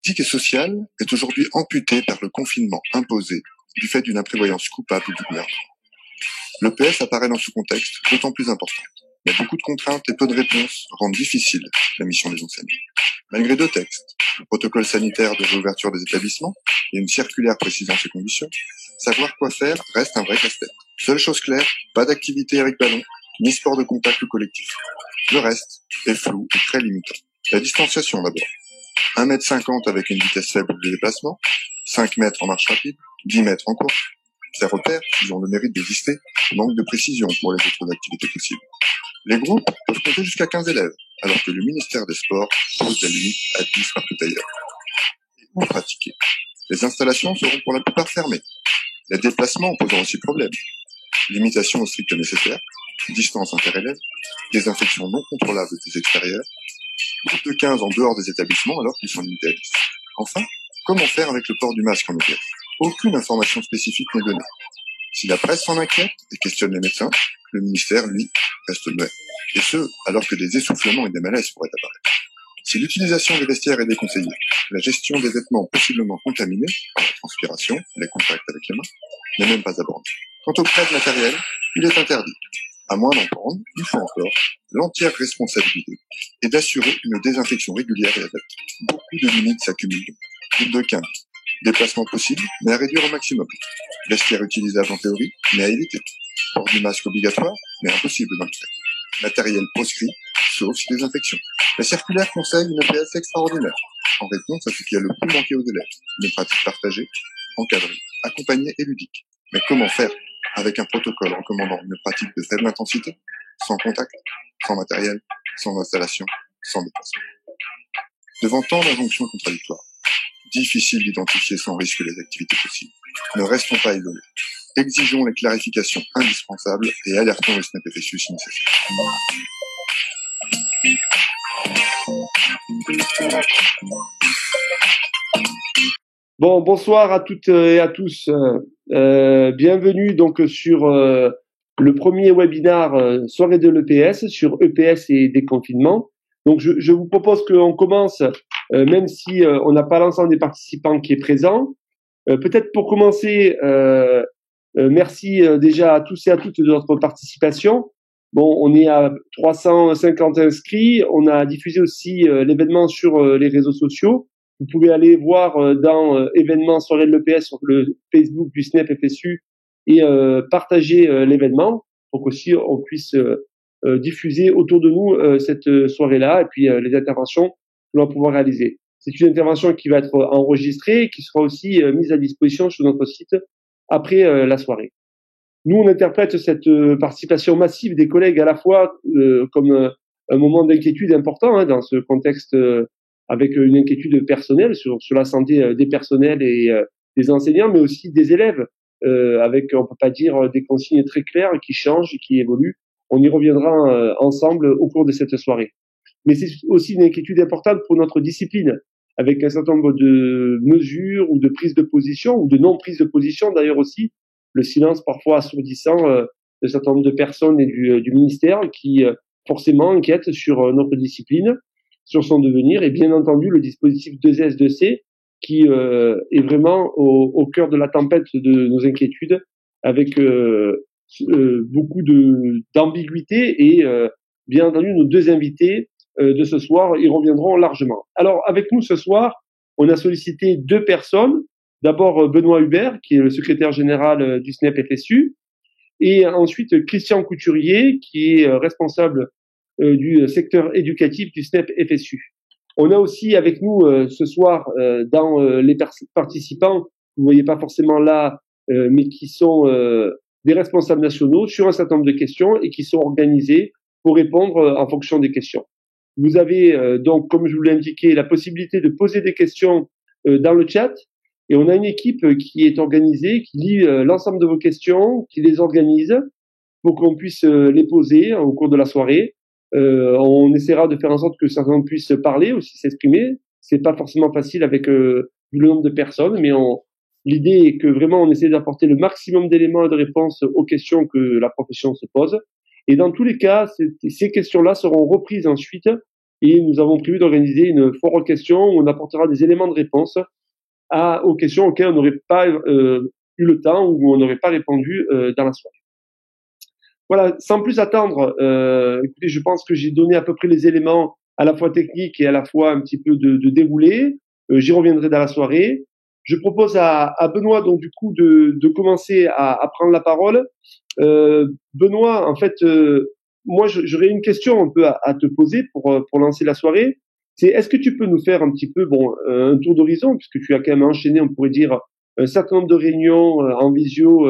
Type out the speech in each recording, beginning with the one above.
politique et sociale est aujourd'hui amputée par le confinement imposé du fait d'une imprévoyance coupable du gouvernement. L'EPS apparaît dans ce contexte d'autant plus important. Mais beaucoup de contraintes et peu de réponses rendent difficile la mission des enseignants. Malgré 2 textes, le protocole sanitaire de réouverture des établissements et une circulaire précisant ces conditions, savoir quoi faire reste un vrai casse-tête. Seule chose claire, pas d'activité avec ballon, ni sport de contact ou collectif. Le reste est flou et très limitant. La distanciation d'abord. 1,50 m avec une vitesse faible de déplacement, 5 mètres en marche rapide, 10 mètres en course. Ces repères, qui ont le mérite d'exister, manquent de précision pour les autres activités possibles. Les groupes peuvent compter jusqu'à 15 élèves, alors que le ministère des Sports pose la limite à 10 partout ailleurs. Et où pratiquer? Les installations seront pour la plupart fermées. Les déplacements poseront aussi problème. Limitation au strict nécessaire, distance inter-élèves, désinfection non contrôlable des extérieurs, groupe de 15 en dehors des établissements alors qu'ils sont limités à 10. Enfin, comment faire avec le port du masque en EPS? Aucune information spécifique n'est donnée. Si la presse s'en inquiète et questionne les médecins, le ministère, lui, reste muet. Et ce, alors que des essoufflements et des malaises pourraient apparaître. Si l'utilisation des vestiaires est déconseillée, la gestion des vêtements possiblement contaminés par la transpiration, les contacts avec les mains, n'est même pas abordée. Quant au prêt de matériel, il est interdit. À moins d'en prendre, une fois encore, l'entière responsabilité est d'assurer une désinfection régulière et adaptée. Beaucoup de limites s'accumulent. Groupe de 15. Déplacement possible, mais à réduire au maximum. Vestiaire utilisable en théorie, mais à éviter. Port du masque obligatoire, mais impossible dans le fait. Matériel proscrit, sauf désinfection. La circulaire conseille une EPS extraordinaire, en réponse à ce qui a le plus manqué aux élèves. Une pratique partagée, encadrée, accompagnée et ludique. Mais comment faire avec un protocole recommandant une pratique de faible intensité, sans contact, sans matériel, sans installation, sans déplacement? Devant tant d'injonctions contradictoires, difficile d'identifier sans risque les activités possibles. Ne restons pas isolés. Exigeons les clarifications indispensables et alertons le SNEP FSU si nécessaire. Bon, bonsoir à toutes et à tous. Bienvenue donc sur le premier webinaire soirée de l'EPS sur EPS et déconfinement. Donc je vous propose qu'on commence, même si on n'a pas l'ensemble des participants qui est présent. Peut-être pour commencer, merci déjà à tous et à toutes de votre participation. Bon, on est à 350 inscrits. On a diffusé aussi l'événement sur les réseaux sociaux. Vous pouvez aller voir dans événements soirée de l'EPS sur le Facebook du SNEP FSU et partager l'événement pour qu'aussi on puisse diffuser autour de nous cette soirée-là et puis les interventions que l'on va pouvoir réaliser. C'est une intervention qui va être enregistrée et qui sera aussi mise à disposition sur notre site après la soirée. Nous, on interprète cette participation massive des collègues à la fois comme un moment d'inquiétude important dans ce contexte avec une inquiétude personnelle sur la santé des personnels et des enseignants, mais aussi des élèves, avec, on peut pas dire, des consignes très claires qui changent, qui évoluent. On y reviendra ensemble au cours de cette soirée. Mais c'est aussi une inquiétude importante pour notre discipline, avec un certain nombre de mesures ou de prises de position, ou de non-prises de position d'ailleurs aussi, le silence parfois assourdissant d'un certain nombre de personnes et du ministère qui forcément inquiètent sur notre discipline, sur son devenir, et bien entendu le dispositif 2S, 2C qui est vraiment au cœur de la tempête de nos inquiétudes, avec beaucoup d'ambiguïté et bien entendu nos 2 invités de ce soir y reviendront largement. Alors avec nous ce soir, on a sollicité 2 personnes. D'abord Benoît Hubert, qui est le secrétaire général du SNEP FSU, et ensuite Christian Couturier, qui est responsable du secteur éducatif du SNEP FSU. On a aussi avec nous ce soir dans les participants, vous voyez pas forcément là, mais qui sont des responsables nationaux sur un certain nombre de questions et qui sont organisés pour répondre en fonction des questions. Vous avez donc, comme je vous l'ai indiqué, la possibilité de poser des questions dans le chat. Et on a une équipe qui est organisée, qui lit l'ensemble de vos questions, qui les organise pour qu'on puisse les poser au cours de la soirée. On essaiera de faire en sorte que certains puissent parler, aussi s'exprimer. C'est pas forcément facile avec le nombre de personnes, mais l'idée est que vraiment on essaie d'apporter le maximum d'éléments et de réponses aux questions que la profession se pose. Et dans tous les cas, ces questions-là seront reprises ensuite et nous avons prévu d'organiser une foire aux questions où on apportera des éléments de réponse aux questions auxquelles on n'aurait pas eu le temps ou on n'aurait pas répondu dans la soirée. Voilà, sans plus attendre, écoutez, je pense que j'ai donné à peu près les éléments à la fois techniques et à la fois un petit peu de déroulé. J'y reviendrai dans la soirée. Je propose à Benoît donc du coup de commencer à prendre la parole. Benoît, en fait, moi j'aurais une question un peu à te poser pour lancer la soirée. C'est est-ce que tu peux nous faire un petit peu un tour d'horizon puisque tu as quand même enchaîné, on pourrait dire, un certain nombre de réunions en visio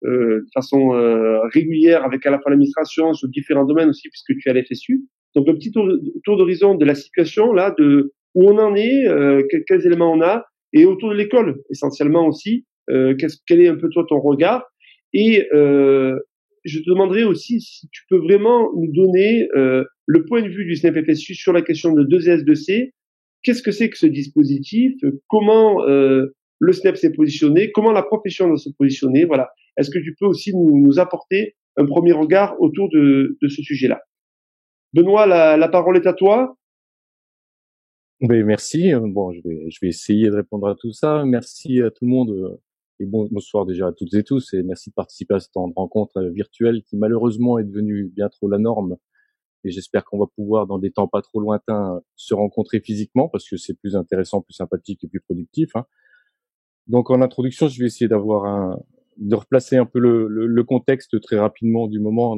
de façon régulière avec à la fois l'administration sur différents domaines aussi puisque tu es à l'FSU. Donc un petit tour d'horizon de la situation là, de où on en est, quels éléments on a, et autour de l'école essentiellement aussi. Quel est un peu toi ton regard? Et je te demanderais aussi si tu peux vraiment nous donner le point de vue du SNEP-FSU sur la question de 2S2C. Qu'est-ce que c'est que ce dispositif? Comment le SNEP s'est positionné? Comment la profession doit se positionner? Voilà. Est-ce que tu peux aussi nous apporter un premier regard autour de ce sujet-là? Benoît, la parole est à toi. Ben, merci. Bon, je vais essayer de répondre à tout ça. Merci à tout le monde. Et bonsoir déjà à toutes et tous. Et merci de participer à cette rencontre virtuelle qui malheureusement est devenue bien trop la norme. Et j'espère qu'on va pouvoir, dans des temps pas trop lointains, se rencontrer physiquement parce que c'est plus intéressant, plus sympathique et plus productif. Hein. Donc, en introduction, je vais essayer de replacer un peu le contexte très rapidement du moment.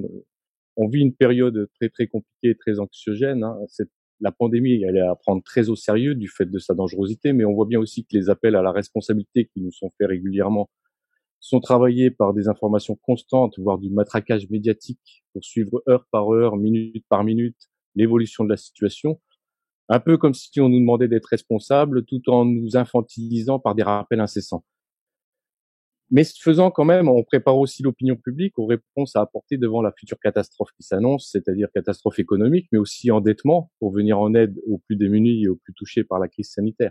On vit une période très, très compliquée, très anxiogène. Hein. La pandémie, elle est à prendre très au sérieux du fait de sa dangerosité, mais on voit bien aussi que les appels à la responsabilité qui nous sont faits régulièrement sont travaillés par des informations constantes, voire du matraquage médiatique pour suivre heure par heure, minute par minute, l'évolution de la situation. Un peu comme si on nous demandait d'être responsables tout en nous infantilisant par des rappels incessants. Mais ce faisant, quand même, on prépare aussi l'opinion publique aux réponses à apporter devant la future catastrophe qui s'annonce, c'est-à-dire catastrophe économique, mais aussi endettement pour venir en aide aux plus démunis et aux plus touchés par la crise sanitaire.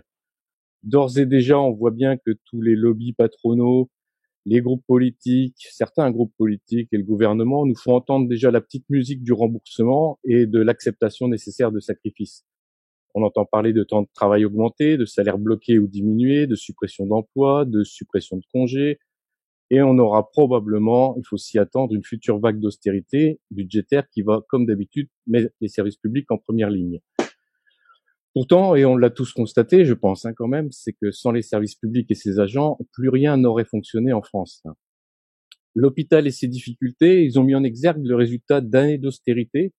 D'ores et déjà, on voit bien que tous les lobbies patronaux, les groupes politiques, certains groupes politiques et le gouvernement nous font entendre déjà la petite musique du remboursement et de l'acceptation nécessaire de sacrifices. On entend parler de temps de travail augmenté, de salaires bloqués ou diminués, de suppression d'emplois, de suppression de congés, et on aura probablement, il faut s'y attendre, une future vague d'austérité budgétaire qui va, comme d'habitude, mettre les services publics en première ligne. Pourtant, et on l'a tous constaté, je pense quand même, c'est que sans les services publics et ses agents, plus rien n'aurait fonctionné en France. L'hôpital et ses difficultés, ils ont mis en exergue le résultat d'années d'austérité,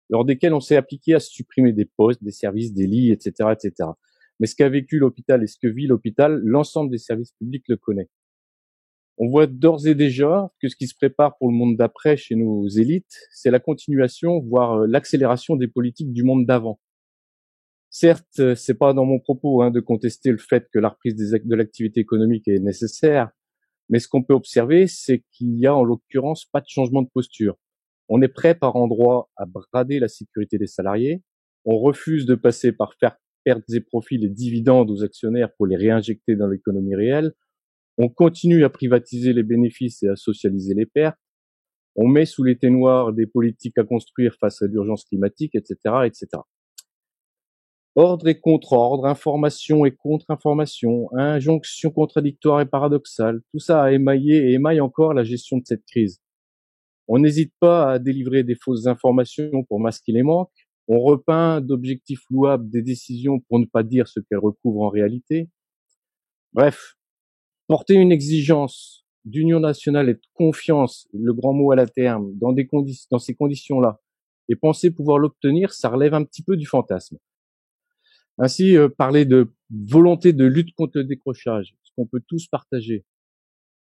lors desquelles on s'est appliqué à supprimer des postes, des services, des lits, etc., etc. Mais ce qu'a vécu l'hôpital et ce que vit l'hôpital, l'ensemble des services publics le connaît. On voit d'ores et déjà que ce qui se prépare pour le monde d'après chez nos élites, c'est la continuation, voire l'accélération des politiques du monde d'avant. Certes, c'est pas dans mon propos de contester le fait que la reprise de l'activité économique est nécessaire, mais ce qu'on peut observer, c'est qu'il y a en l'occurrence pas de changement de posture. On est prêt par endroits à brader la sécurité des salariés, on refuse de passer par faire pertes et profits les dividendes aux actionnaires pour les réinjecter dans l'économie réelle, on continue à privatiser les bénéfices et à socialiser les pertes. On met sous les ténoirs des politiques à construire face à l'urgence climatique, etc., etc. Ordre et contre-ordre, information et contre-information, injonction contradictoire et paradoxale, tout ça a émaillé et émaille encore la gestion de cette crise. On n'hésite pas à délivrer des fausses informations pour masquer les manques. On repeint d'objectifs louables des décisions pour ne pas dire ce qu'elles recouvrent en réalité. Bref, porter une exigence d'union nationale et de confiance, le grand mot à la terme, dans ces conditions-là, et penser pouvoir l'obtenir, ça relève un petit peu du fantasme. Ainsi, parler de volonté de lutte contre le décrochage, ce qu'on peut tous partager.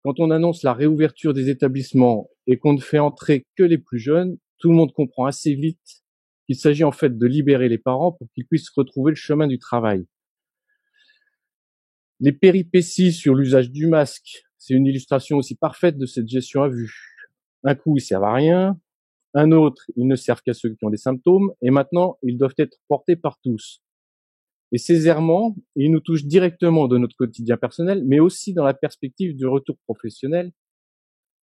Quand on annonce la réouverture des établissements et qu'on ne fait entrer que les plus jeunes, tout le monde comprend assez vite qu'il s'agit en fait de libérer les parents pour qu'ils puissent retrouver le chemin du travail. Les péripéties sur l'usage du masque, c'est une illustration aussi parfaite de cette gestion à vue. Un coup, ils servent à rien. Un autre, ils ne servent qu'à ceux qui ont des symptômes. Et maintenant, ils doivent être portés par tous. Et ces errements, ils nous touchent directement dans notre quotidien personnel, mais aussi dans la perspective du retour professionnel.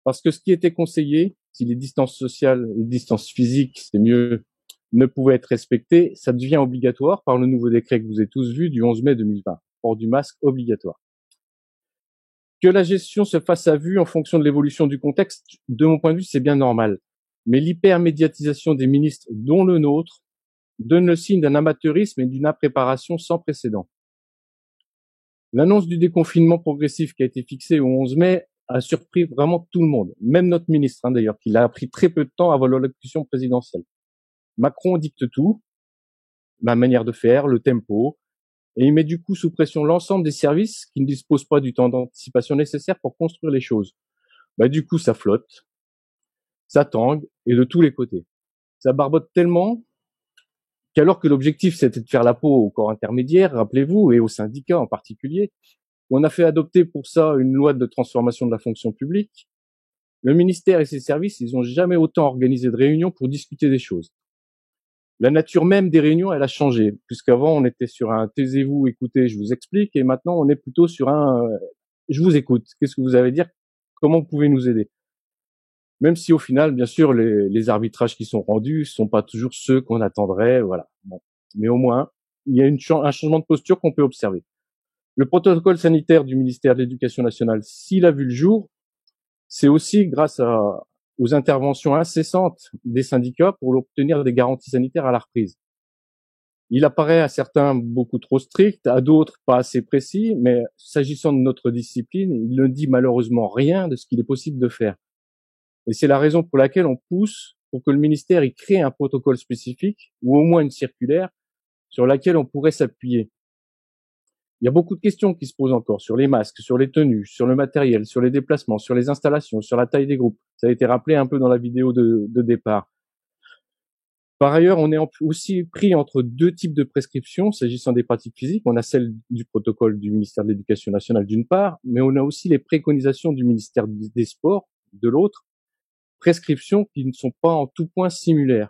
Parce que ce qui était conseillé, si les distances sociales, les distances physiques, c'est mieux ne pouvait être respecté, ça devient obligatoire par le nouveau décret que vous avez tous vu du 11 mai 2020, port du masque obligatoire. Que la gestion se fasse à vue en fonction de l'évolution du contexte, de mon point de vue, c'est bien normal. Mais l'hypermédiatisation des ministres, dont le nôtre, donne le signe d'un amateurisme et d'une impréparation sans précédent. L'annonce du déconfinement progressif qui a été fixée au 11 mai a surpris vraiment tout le monde, même notre ministre d'ailleurs, qui l'a appris très peu de temps avant l'allocution présidentielle. Macron dicte tout, la manière de faire, le tempo, et il met du coup sous pression l'ensemble des services qui ne disposent pas du temps d'anticipation nécessaire pour construire les choses. Du coup, ça flotte, ça tangue, et de tous les côtés. Ça barbote tellement qu'alors que l'objectif c'était de faire la peau au corps intermédiaire, rappelez-vous, et aux syndicats en particulier, on a fait adopter pour ça une loi de transformation de la fonction publique. Le ministère et ses services, ils ont jamais autant organisé de réunions pour discuter des choses. La nature même des réunions, elle a changé, puisqu'avant on était sur un taisez-vous, écoutez, je vous explique, et maintenant on est plutôt sur un je vous écoute. Qu'est-ce que vous avez à dire? Comment vous pouvez nous aider? Même si au final, bien sûr, les arbitrages qui sont rendus sont pas toujours ceux qu'on attendrait, voilà. Bon. Mais au moins, il y a un changement de posture qu'on peut observer. Le protocole sanitaire du ministère de l'Éducation nationale, s'il a vu le jour, c'est aussi grâce aux interventions incessantes des syndicats pour obtenir des garanties sanitaires à la reprise. Il apparaît à certains beaucoup trop strict, à d'autres pas assez précis, mais s'agissant de notre discipline, il ne dit malheureusement rien de ce qu'il est possible de faire. Et c'est la raison pour laquelle on pousse pour que le ministère y crée un protocole spécifique ou au moins une circulaire sur laquelle on pourrait s'appuyer. Il y a beaucoup de questions qui se posent encore sur les masques, sur les tenues, sur le matériel, sur les déplacements, sur les installations, sur la taille des groupes. Ça a été rappelé un peu dans la vidéo de départ. Par ailleurs, on est aussi pris entre deux types de prescriptions s'agissant des pratiques physiques. On a celle du protocole du ministère de l'Éducation nationale d'une part, mais on a aussi les préconisations du ministère des Sports de l'autre, prescriptions qui ne sont pas en tout point similaires.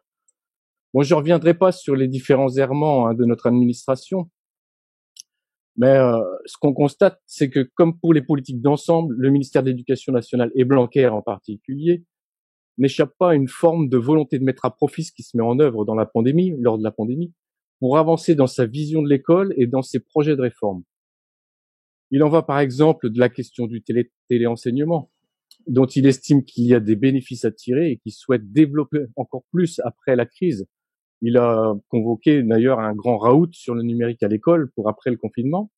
Bon, je reviendrai pas sur les différents errements de notre administration, mais ce qu'on constate, c'est que comme pour les politiques d'ensemble, le ministère de l'Éducation nationale et Blanquer en particulier n'échappe pas à une forme de volonté de mettre à profit ce qui se met en œuvre dans la pandémie, lors de la pandémie, pour avancer dans sa vision de l'école et dans ses projets de réforme. Il en va par exemple de la question du téléenseignement, dont il estime qu'il y a des bénéfices à tirer et qu'il souhaite développer encore plus après la crise. Il a convoqué d'ailleurs un grand raout sur le numérique à l'école pour après le confinement.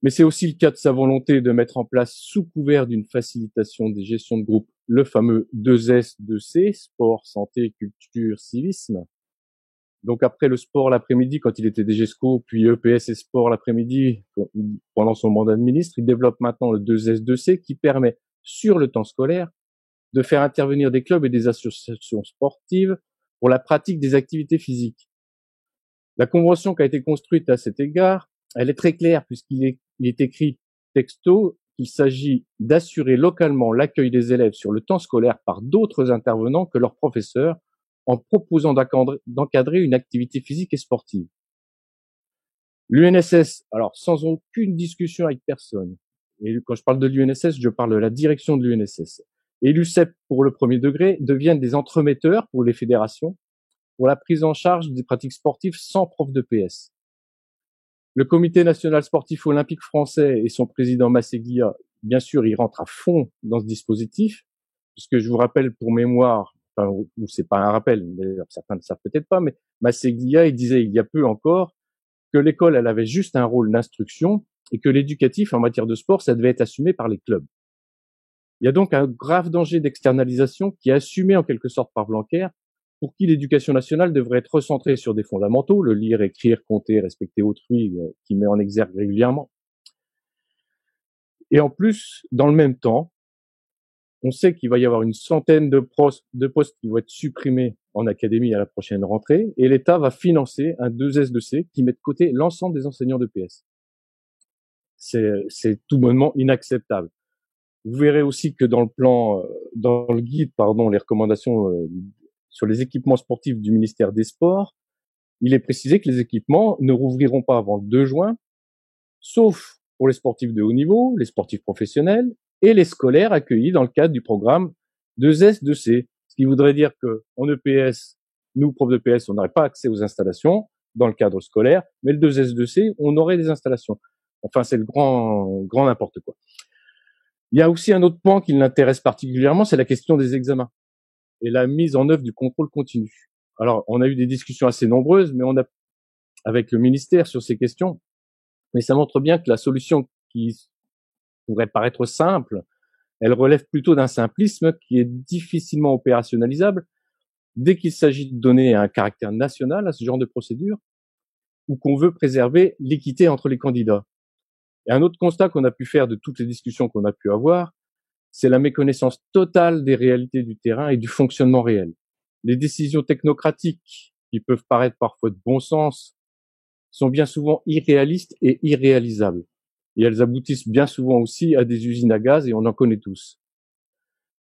Mais c'est aussi le cas de sa volonté de mettre en place, sous couvert d'une facilitation des gestions de groupe, le fameux 2S, 2C, sport, santé, culture, civisme. Donc après le sport l'après-midi, quand il était DGESCO, puis EPS et sport l'après-midi, pendant son mandat de ministre, il développe maintenant le 2S, 2C qui permet, sur le temps scolaire, de faire intervenir des clubs et des associations sportives pour la pratique des activités physiques. La convention qui a été construite à cet égard, elle est très claire puisqu'il est écrit texto qu'il s'agit d'assurer localement l'accueil des élèves sur le temps scolaire par d'autres intervenants que leurs professeurs en proposant d'encadrer une activité physique et sportive. L'UNSS, alors sans aucune discussion avec personne, et quand je parle de l'UNSS, je parle de la direction de l'UNSS, et l'UCEP pour le premier degré deviennent des entremetteurs pour les fédérations pour la prise en charge des pratiques sportives sans prof de PS. Le Comité national sportif olympique français et son président Masseglia, bien sûr, ils rentrent à fond dans ce dispositif, puisque je vous rappelle pour mémoire, enfin, ou c'est pas un rappel, d'ailleurs certains ne savent peut-être pas, mais Masseglia, il disait il y a peu encore que l'école, elle avait juste un rôle d'instruction et que l'éducatif en matière de sport, ça devait être assumé par les clubs. Il y a donc un grave danger d'externalisation qui est assumé en quelque sorte par Blanquer, pour qui l'éducation nationale devrait être recentrée sur des fondamentaux, le lire, écrire, compter, respecter autrui, qui met en exergue régulièrement. Et en plus, dans le même temps, on sait qu'il va y avoir une centaine de postes qui vont être supprimés en académie à la prochaine rentrée, et l'État va financer un 2S2C qui met de côté l'ensemble des enseignants de PS. C'est tout bonnement inacceptable. Vous verrez aussi que dans le guide, les recommandations sur les équipements sportifs du ministère des Sports, il est précisé que les équipements ne rouvriront pas avant le 2 juin, sauf pour les sportifs de haut niveau, les sportifs professionnels et les scolaires accueillis dans le cadre du programme 2S2C. Ce qui voudrait dire que en EPS, Nous, profs de PS, on n'aurait pas accès aux installations dans le cadre scolaire, mais le 2S2C, on aurait des installations. Enfin, c'est le grand n'importe quoi. Il y a aussi un autre point qui l'intéresse particulièrement, c'est la question des examens et la mise en œuvre du contrôle continu. Alors, on a eu des discussions assez nombreuses, mais on a, avec le ministère sur ces questions, mais ça montre bien que la solution qui pourrait paraître simple, elle relève plutôt d'un simplisme qui est difficilement opérationnalisable dès qu'il s'agit de donner un caractère national à ce genre de procédure ou qu'on veut préserver l'équité entre les candidats. Et un autre constat qu'on a pu faire de toutes les discussions qu'on a pu avoir, c'est la méconnaissance totale des réalités du terrain et du fonctionnement réel. Les décisions technocratiques, qui peuvent paraître parfois de bon sens, sont bien souvent irréalistes et irréalisables. Et elles aboutissent bien souvent aussi à des usines à gaz, et on en connaît tous.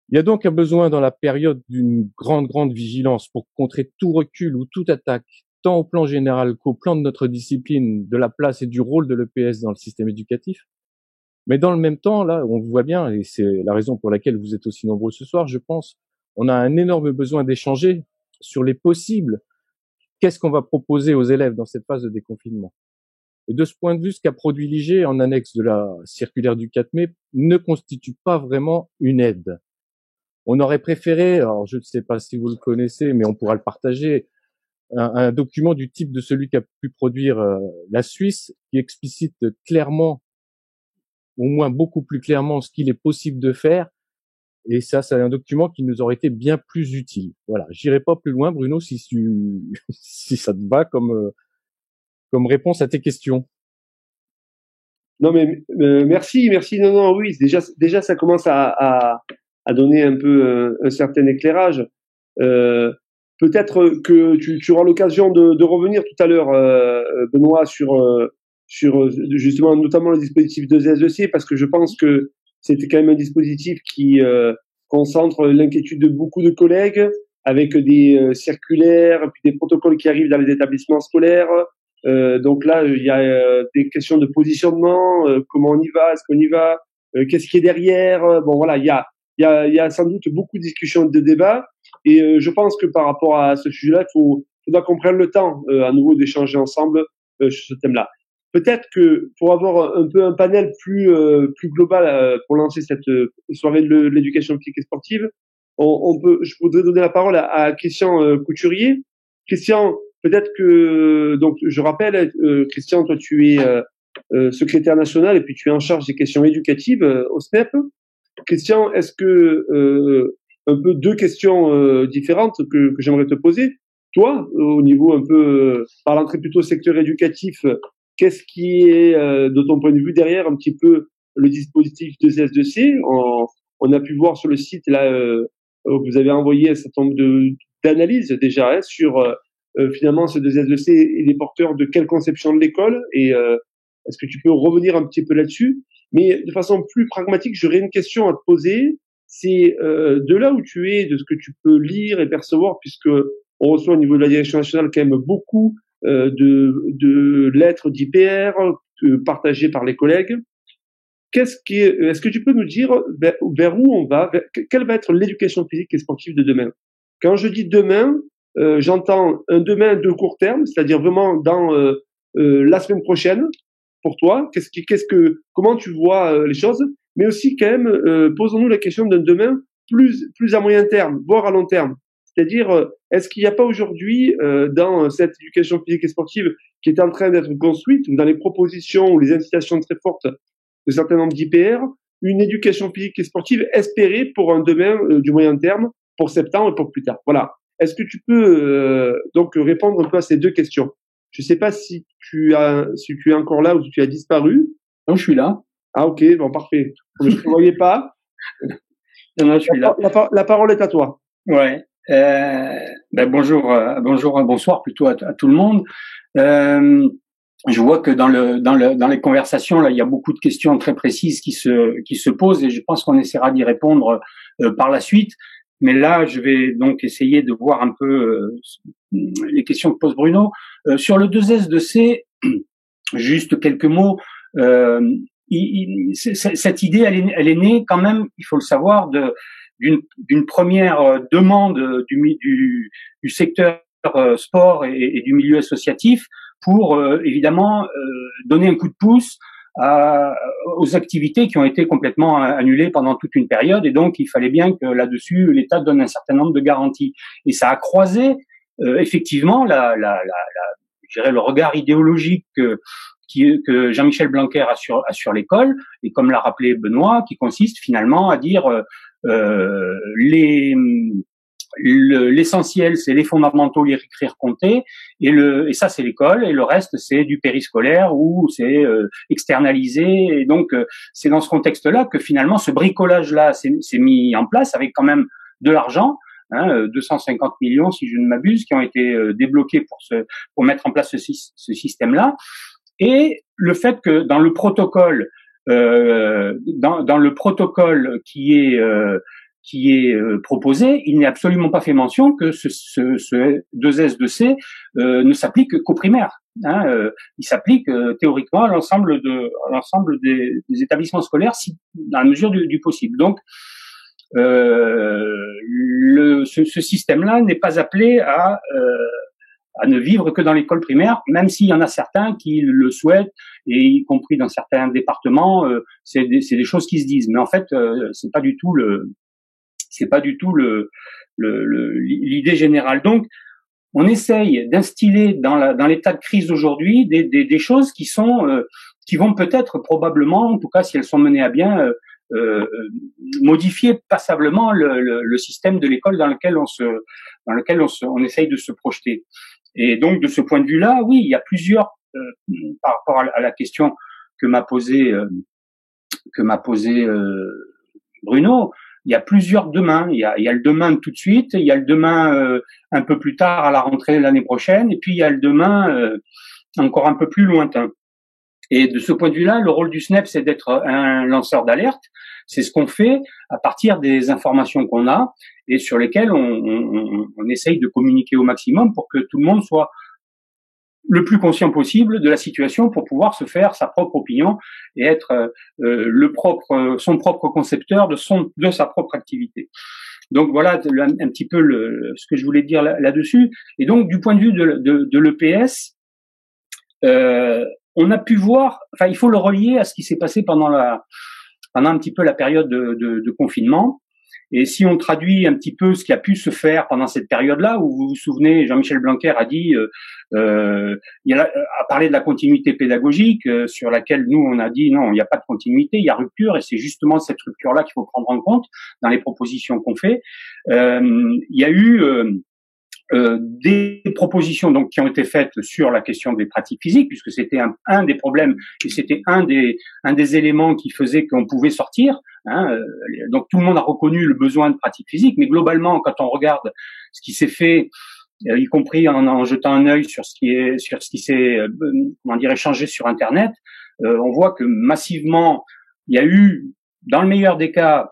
Il y a donc un besoin dans la période d'une grande vigilance pour contrer tout recul ou toute attaque, tant au plan général qu'au plan de notre discipline, de la place et du rôle de l'EPS dans le système éducatif. Mais dans le même temps, là, on voit bien, et c'est la raison pour laquelle vous êtes aussi nombreux ce soir, je pense, on a un énorme besoin d'échanger sur les possibles. Qu'est-ce qu'on va proposer aux élèves dans cette phase de déconfinement? Et de ce point de vue, ce qu'a produit l'IG en annexe de la circulaire du 4 mai ne constitue pas vraiment une aide. On aurait préféré, alors je ne sais pas si vous le connaissez, mais on pourra le partager, un document du type de celui qu'a pu produire la Suisse, qui explicite clairement, au moins beaucoup plus clairement, ce qu'il est possible de faire. Et ça, c'est un document qui nous aurait été bien plus utile. Voilà, j'irai pas plus loin, Bruno, si si ça te va comme réponse à tes questions. Non, mais merci. Non, oui, déjà, ça commence à donner un peu un certain éclairage. Peut-être que tu auras l'occasion de revenir tout à l'heure, Benoît, sur justement notamment le dispositif 2S2C, parce que je pense que c'était quand même un dispositif qui concentre l'inquiétude de beaucoup de collègues, avec des circulaires, puis des protocoles qui arrivent dans les établissements scolaires. Donc là, il y a des questions de positionnement, comment on y va, est-ce qu'on y va, qu'est-ce qui est derrière. Bon voilà, il y a sans doute beaucoup de discussions, de débats, et je pense que par rapport à ce sujet-là, faudra qu'on prenne le temps à nouveau d'échanger ensemble sur ce thème-là. Peut-être que pour avoir un peu un panel plus global pour lancer cette soirée de l'éducation physique et sportive, je voudrais donner la parole à Christian Couturier. Christian, peut-être que, donc je rappelle, Christian, toi tu es secrétaire national et puis tu es en charge des questions éducatives au SNEP. Christian, est-ce que un peu deux questions différentes que j'aimerais te poser. Toi, au niveau un peu par l'entrée plutôt secteur éducatif, qu'est-ce qui est de ton point de vue derrière un petit peu le dispositif de CS2C? On a pu voir sur le site là, vous avez envoyé un certain nombre d'analyses déjà sur finalement ce 2S2C il est porteur de quelle conception de l'école, et est-ce que tu peux revenir un petit peu là-dessus? Mais de façon plus pragmatique, j'aurais une question à te poser. C'est de là où tu es, de ce que tu peux lire et percevoir, puisque on reçoit au niveau de la direction nationale quand même beaucoup de lettres d'IPR partagées par les collègues. Est-ce que tu peux nous dire vers où on va, quelle va être l'éducation physique et sportive de demain? Quand je dis demain, j'entends un demain de court terme, c'est-à-dire vraiment dans la semaine prochaine. Pour toi, comment tu vois les choses? Mais aussi quand même, posons-nous la question d'un demain plus à moyen terme, voire à long terme. C'est-à-dire, est-ce qu'il n'y a pas aujourd'hui dans cette éducation physique et sportive qui est en train d'être construite, ou dans les propositions ou les incitations très fortes de certains nombres d'IPR, une éducation physique et sportive espérée pour un demain du moyen terme, pour septembre et pour plus tard? Voilà. Est-ce que tu peux donc répondre un peu à ces deux questions? Je ne sais pas si tu es encore là ou si tu as disparu. Non, je suis là. Ah ok, bon parfait. Je ne te voyais pas. Non, je suis là. La parole est à toi. Ouais. Bonsoir plutôt à tout le monde. Je vois que dans les conversations là, il y a beaucoup de questions très précises qui se posent, et je pense qu'on essaiera d'y répondre par la suite. Mais là, je vais donc essayer de voir un peu les questions que pose Bruno. Sur le 2S2C, juste quelques mots. Cette idée, elle est née quand même, il faut le savoir, d'une première demande du secteur sport et du milieu associatif pour évidemment donner un coup de pouce aux activités qui ont été complètement annulées pendant toute une période, et donc il fallait bien que là-dessus l'État donne un certain nombre de garanties. Et ça a croisé effectivement je dirais le regard idéologique que Jean-Michel Blanquer a sur l'école, et comme l'a rappelé Benoît, qui consiste finalement à dire l'essentiel, c'est les fondamentaux, lire, écrire, compter, et ça c'est l'école, et le reste c'est du périscolaire ou c'est externalisé. Et donc c'est dans ce contexte-là que finalement ce bricolage-là s'est mis en place avec quand même de l'argent. 250 millions, si je ne m'abuse, qui ont été débloqués pour mettre en place ce système-là. Et le fait que dans le protocole, dans le protocole qui est proposé, il n'est absolument pas fait mention que ce 2S2C ne s'applique qu'aux primaires. Il s'applique théoriquement à l'ensemble des établissements scolaires, dans la mesure du possible. Donc ce système-là n'est pas appelé à ne vivre que dans l'école primaire, même s'il y en a certains qui le souhaitent, et y compris dans certains départements, c'est des choses qui se disent. Mais en fait, c'est pas du tout l'idée générale. Donc, on essaye d'instiller dans l'état de crise d'aujourd'hui des choses qui vont peut-être probablement, en tout cas si elles sont menées à bien, modifier passablement le système de l'école dans lequel on essaye de se projeter. Et donc de ce point de vue-là, oui, il y a plusieurs par rapport à la question que m'a posé Bruno. Il y a plusieurs demain. Il y a le demain tout de suite, il y a le demain un peu plus tard à la rentrée l'année prochaine, et puis il y a le demain encore un peu plus lointain. Et de ce point de vue-là, le rôle du SNEP, c'est d'être un lanceur d'alerte. C'est ce qu'on fait à partir des informations qu'on a et sur lesquelles on essaye de communiquer au maximum pour que tout le monde soit le plus conscient possible de la situation pour pouvoir se faire sa propre opinion et être son propre concepteur de sa propre activité. Donc voilà un petit peu ce que je voulais dire là-dessus. Et donc du point de vue de l'EPS, on a pu voir, enfin il faut le relier à ce qui s'est passé pendant un petit peu la période de confinement. Et si on traduit un petit peu ce qui a pu se faire pendant cette période-là, où vous vous souvenez, Jean-Michel Blanquer a dit, a parlé de la continuité pédagogique, sur laquelle nous on a dit non, il n'y a pas de continuité, il y a rupture, et c'est justement cette rupture-là qu'il faut prendre en compte dans les propositions qu'on fait. Il y a eu des propositions donc qui ont été faites sur la question des pratiques physiques, puisque c'était un des problèmes et c'était un des éléments qui faisait qu'on pouvait sortir. Donc tout le monde a reconnu le besoin de pratiques physiques, mais globalement, quand on regarde ce qui s'est fait, y compris en jetant un œil sur ce qui s'est échangé sur Internet, on voit que massivement il y a eu, dans le meilleur des cas,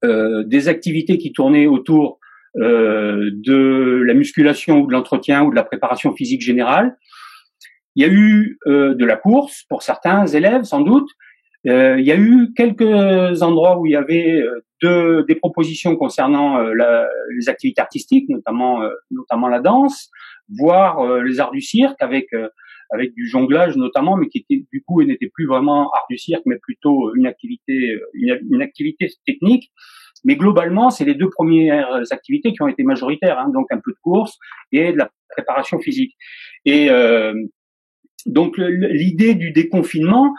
des activités qui tournaient autour de la musculation ou de l'entretien ou de la préparation physique générale. Il y a eu de la course pour certains élèves, sans doute. Il y a eu quelques endroits où il y avait des propositions concernant les activités artistiques, notamment la danse, voire les arts du cirque avec du jonglage notamment, mais qui était du coup n'était plus vraiment art du cirque, mais plutôt une activité technique. Mais globalement, c'est les deux premières activités qui ont été majoritaires, donc un peu de course et de la préparation physique. Et donc l'idée du déconfinement,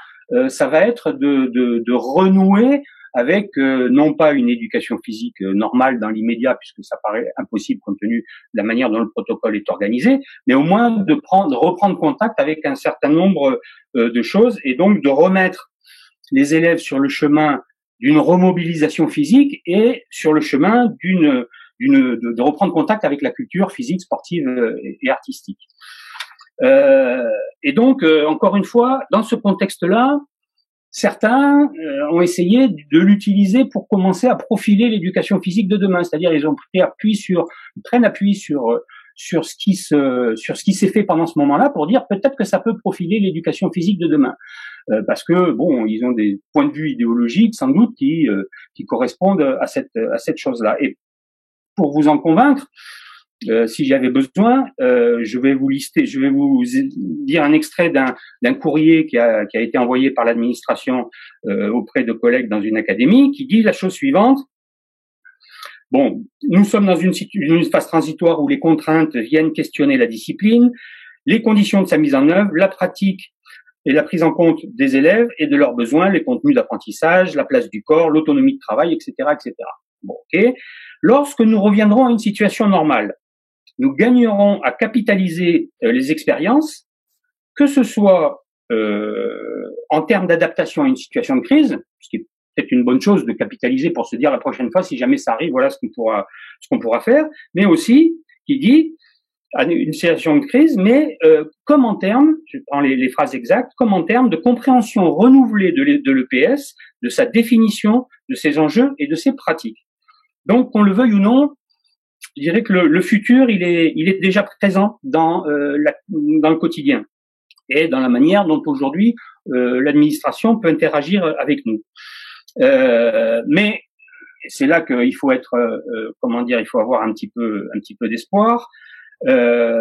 ça va être de renouer avec non pas une éducation physique normale dans l'immédiat, puisque ça paraît impossible compte tenu de la manière dont le protocole est organisé, mais au moins de reprendre contact avec un certain nombre de choses, et donc de remettre les élèves sur le chemin d'une remobilisation physique et sur le chemin de reprendre contact avec la culture physique, sportive et artistique. Et donc, encore une fois, dans ce contexte-là, certains ont essayé de l'utiliser pour commencer à profiler l'éducation physique de demain. C'est-à-dire, ils prennent appui sur ce qui s'est fait pendant ce moment-là pour dire peut-être que ça peut profiler l'éducation physique de demain. Parce que bon, ils ont des points de vue idéologiques sans doute qui correspondent à cette chose-là. Et pour vous en convaincre, si j'avais besoin, je vais vous dire un extrait d'un courrier qui a été envoyé par l'administration auprès de collègues dans une académie, qui dit la chose suivante. Bon, nous sommes dans une phase transitoire où les contraintes viennent questionner la discipline, les conditions de sa mise en œuvre, la pratique et la prise en compte des élèves et de leurs besoins, les contenus d'apprentissage, la place du corps, l'autonomie de travail, etc., etc. Bon, ok. Lorsque nous reviendrons à une situation normale, nous gagnerons à capitaliser les expériences, que ce soit en termes d'adaptation à une situation de crise, ce qui est peut-être une bonne chose de capitaliser pour se dire la prochaine fois, si jamais ça arrive, voilà ce qu'on pourra faire, mais aussi, qui dit, à une situation de crise, mais comme en termes, je prends les phrases exactes, comme en termes de compréhension renouvelée de l'EPS, de sa définition, de ses enjeux et de ses pratiques. Donc, qu'on le veuille ou non, je dirais que le futur, il est déjà présent dans le quotidien et dans la manière dont aujourd'hui l'administration peut interagir avec nous. Mais c'est là qu'il faut être, il faut avoir un petit peu d'espoir. La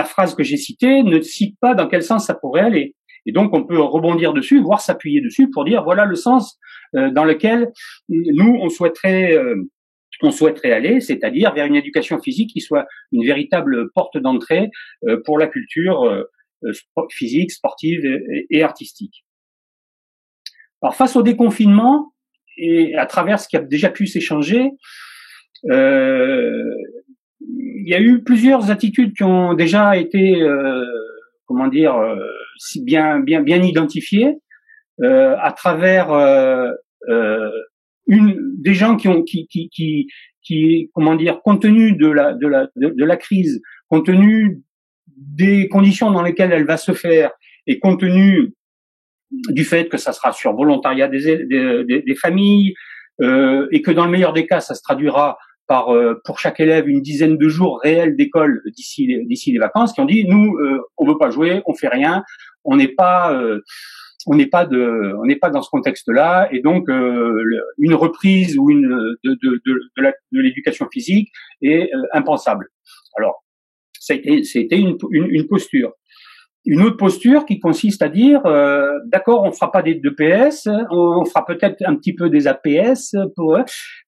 phrase que j'ai citée ne cite pas dans quel sens ça pourrait aller. Et donc, on peut rebondir dessus, voire s'appuyer dessus pour dire, voilà le sens dans lequel nous, on souhaiterait aller, c'est-à-dire vers une éducation physique qui soit une véritable porte d'entrée pour la culture physique, sportive et artistique. Alors, face au déconfinement, et à travers ce qui a déjà pu s'échanger, il y a eu plusieurs attitudes qui ont déjà été, bien identifiées à travers des gens qui compte tenu de la crise, compte tenu des conditions dans lesquelles elle va se faire, et compte tenu du fait que ça sera sur volontariat des familles, et que dans le meilleur des cas, ça se traduira par pour chaque élève une dizaine de jours réels d'école d'ici les vacances, qui ont dit nous on veut pas jouer, on fait rien, on n'est pas dans ce contexte-là, et donc une reprise ou de l'éducation physique est impensable. Alors c'était une posture. Une autre posture qui consiste à dire d'accord, on fera pas d'EPS, on fera peut-être un petit peu des APS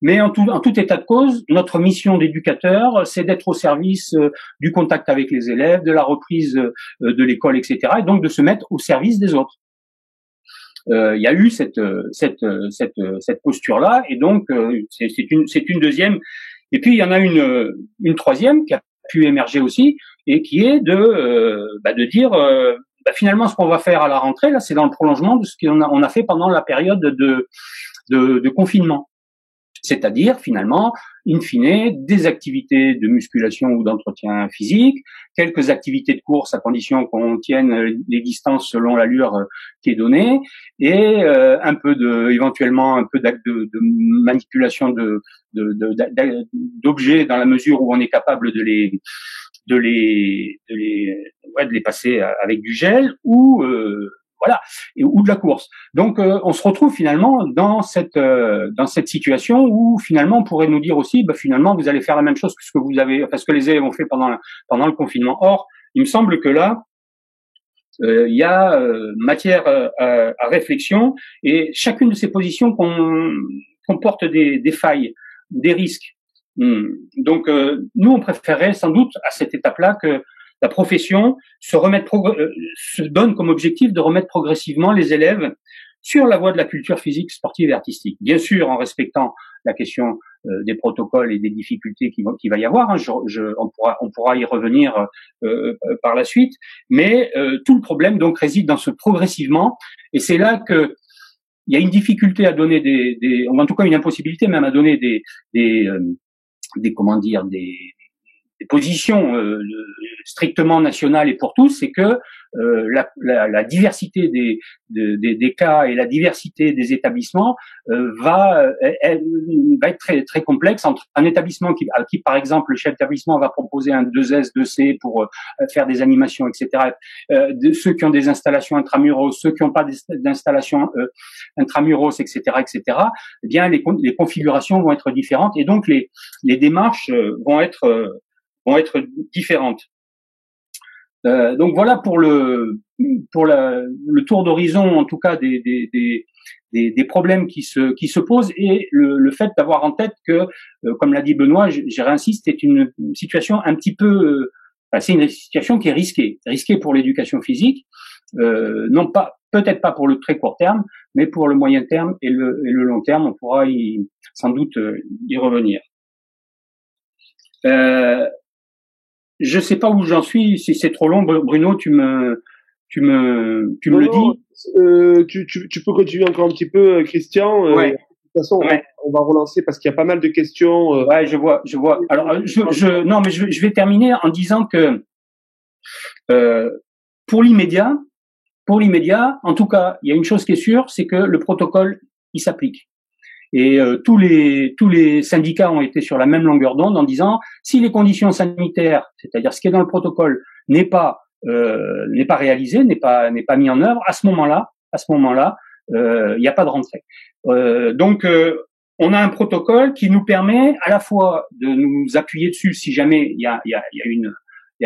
mais en tout état de cause, notre mission d'éducateur, c'est d'être au service du contact avec les élèves, de la reprise de l'école, etc., et donc de se mettre au service des autres. Il y a eu cette posture-là, et donc c'est une deuxième. Et puis il y en a une troisième qui a pu émerger aussi, et qui est de dire finalement ce qu'on va faire à la rentrée, là, c'est dans le prolongement de ce qu'on a fait pendant la période de confinement. C'est-à-dire, finalement, in fine, des activités de musculation ou d'entretien physique, quelques activités de course à condition qu'on tienne les distances selon l'allure qui est donnée, et éventuellement un peu d'actes de manipulation d'objets dans la mesure où on est capable de les passer avec du gel ou de la course. Donc on se retrouve finalement dans cette situation où finalement on pourrait nous dire aussi finalement vous allez faire la même chose que ce que les élèves ont fait pendant le confinement. Or, il me semble que là il y a matière à réflexion, et chacune de ces positions comporte des failles, des risques. Donc nous on préférerait sans doute à cette étape-là que la profession se donne comme objectif de remettre progressivement les élèves sur la voie de la culture physique, sportive et artistique. Bien sûr, en respectant la question des protocoles et des difficultés qu'il va y avoir. On pourra y revenir par la suite. Mais tout le problème donc réside dans ce progressivement. Et c'est là que il y a une difficulté à donner en tout cas une impossibilité même à donner des positions strictement nationales et pour tous, c'est que la diversité des cas et la diversité des établissements va être très très complexe entre un établissement qui par exemple le chef d'établissement va proposer un 2S, 2C pour faire des animations, etc. Ceux qui ont des installations intramuros, ceux qui n'ont pas d'installations intramuros, etc., etc. Eh bien les configurations vont être différentes et donc les démarches vont être différentes. Donc voilà pour le tour d'horizon en tout cas des problèmes qui se posent et le fait d'avoir en tête que comme l'a dit Benoît, j'y réinsiste, c'est une situation un petit peu c'est une situation qui est risquée pour l'éducation physique, non pas peut-être pas pour le très court terme, mais pour le moyen terme et le long terme, on pourra sans doute y revenir. Je sais pas où j'en suis, si c'est trop long, Bruno, tu me le dis. Tu peux continuer encore un petit peu, Christian. Ouais. De toute façon, on va relancer parce qu'il y a pas mal de questions. Ouais, je vois. Alors, non, mais je vais terminer en disant que pour l'immédiat, en tout cas, il y a une chose qui est sûre, c'est que le protocole, il s'applique. Et tous les syndicats ont été sur la même longueur d'onde en disant si les conditions sanitaires, c'est-à-dire ce qui est dans le protocole, n'est pas réalisé, n'est pas mis en œuvre, à ce moment-là, il n'y a pas de rentrée. Donc on a un protocole qui nous permet à la fois de nous appuyer dessus si jamais il y a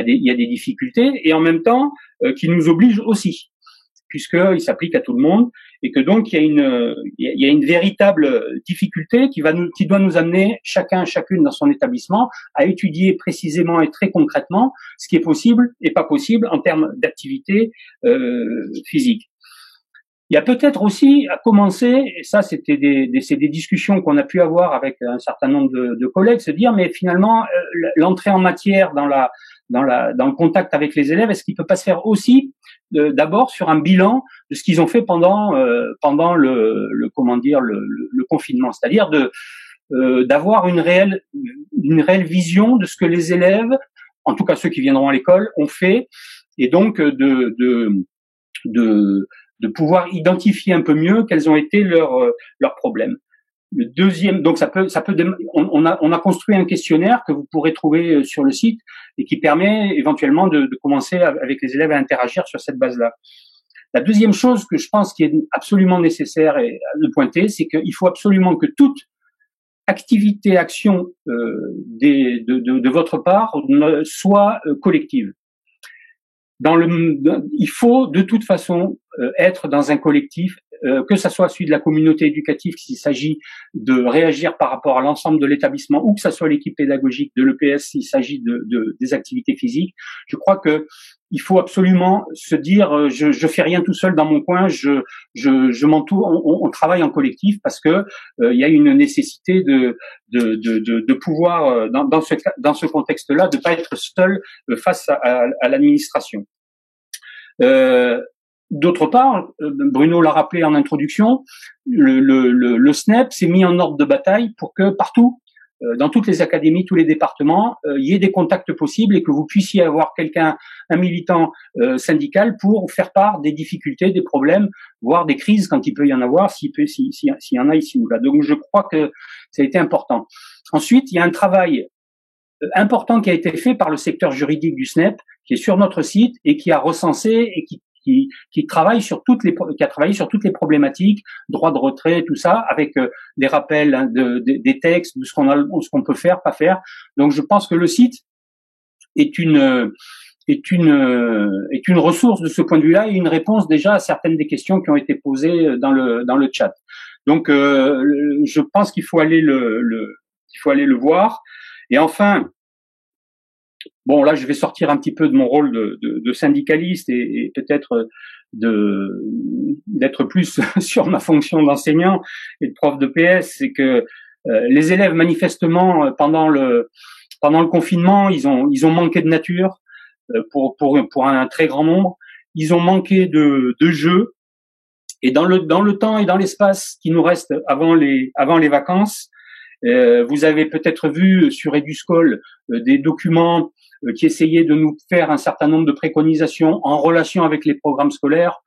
des difficultés et en même temps qui nous oblige aussi, puisqu'il s'applique à tout le monde et que donc il y a une véritable difficulté qui doit nous amener chacune dans son établissement à étudier précisément et très concrètement ce qui est possible et pas possible en termes d'activité physique. Il y a peut-être aussi à commencer, et ça c'est des discussions qu'on a pu avoir avec un certain nombre de collègues, se dire mais finalement l'entrée en matière dans le contact avec les élèves, est-ce qu'il peut pas se faire aussi d'abord sur un bilan de ce qu'ils ont fait pendant le confinement, c'est-à-dire d'avoir une réelle vision de ce que les élèves, en tout cas ceux qui viendront à l'école, ont fait, et donc de pouvoir identifier un peu mieux quels ont été leurs problèmes. Le deuxième, donc on a construit un questionnaire que vous pourrez trouver sur le site et qui permet éventuellement de commencer avec les élèves à interagir sur cette base-là. La deuxième chose que je pense qui est absolument nécessaire de pointer, c'est qu'il faut absolument que toute activité, action de votre part soit collective. Il faut de toute façon être dans un collectif, que ça soit celui de la communauté éducative, s'il s'agit de réagir par rapport à l'ensemble de l'établissement, ou que ça soit l'équipe pédagogique de l'EPS s'il s'agit des activités physiques. Je crois que il faut absolument se dire je fais rien tout seul dans mon coin, je m'entoure, on travaille en collectif parce que il y a une nécessité de pouvoir dans ce contexte-là de pas être seul face à l'administration. D'autre part, Bruno l'a rappelé en introduction, le SNEP s'est mis en ordre de bataille pour que partout, dans toutes les académies, tous les départements, il y ait des contacts possibles et que vous puissiez avoir un militant syndical pour faire part des difficultés, des problèmes, voire des crises quand il peut y en avoir, s'il y en a ici ou là. Donc je crois que ça a été important. Ensuite, il y a un travail important qui a été fait par le secteur juridique du SNEP, qui est sur notre site et qui a recensé et qui travaille qui a travaillé sur toutes les problématiques, droit de retrait, tout ça, avec des rappels des textes, de ce qu'on peut faire, pas faire. Donc je pense que le site est une ressource de ce point de vue-là et une réponse déjà à certaines des questions qui ont été posées dans le chat. Donc je pense qu'il faut aller le voir. Et enfin, bon, là, je vais sortir un petit peu de mon rôle de syndicaliste et peut-être d'être plus sur ma fonction d'enseignant et de prof de PS. C'est que les élèves, manifestement, pendant le confinement, ils ont manqué de nature pour un très grand nombre. Ils ont manqué de jeux. Et dans le temps et dans l'espace qui nous reste avant les vacances, Vous avez peut-être vu sur Eduscol des documents qui essayaient de nous faire un certain nombre de préconisations en relation avec les programmes scolaires.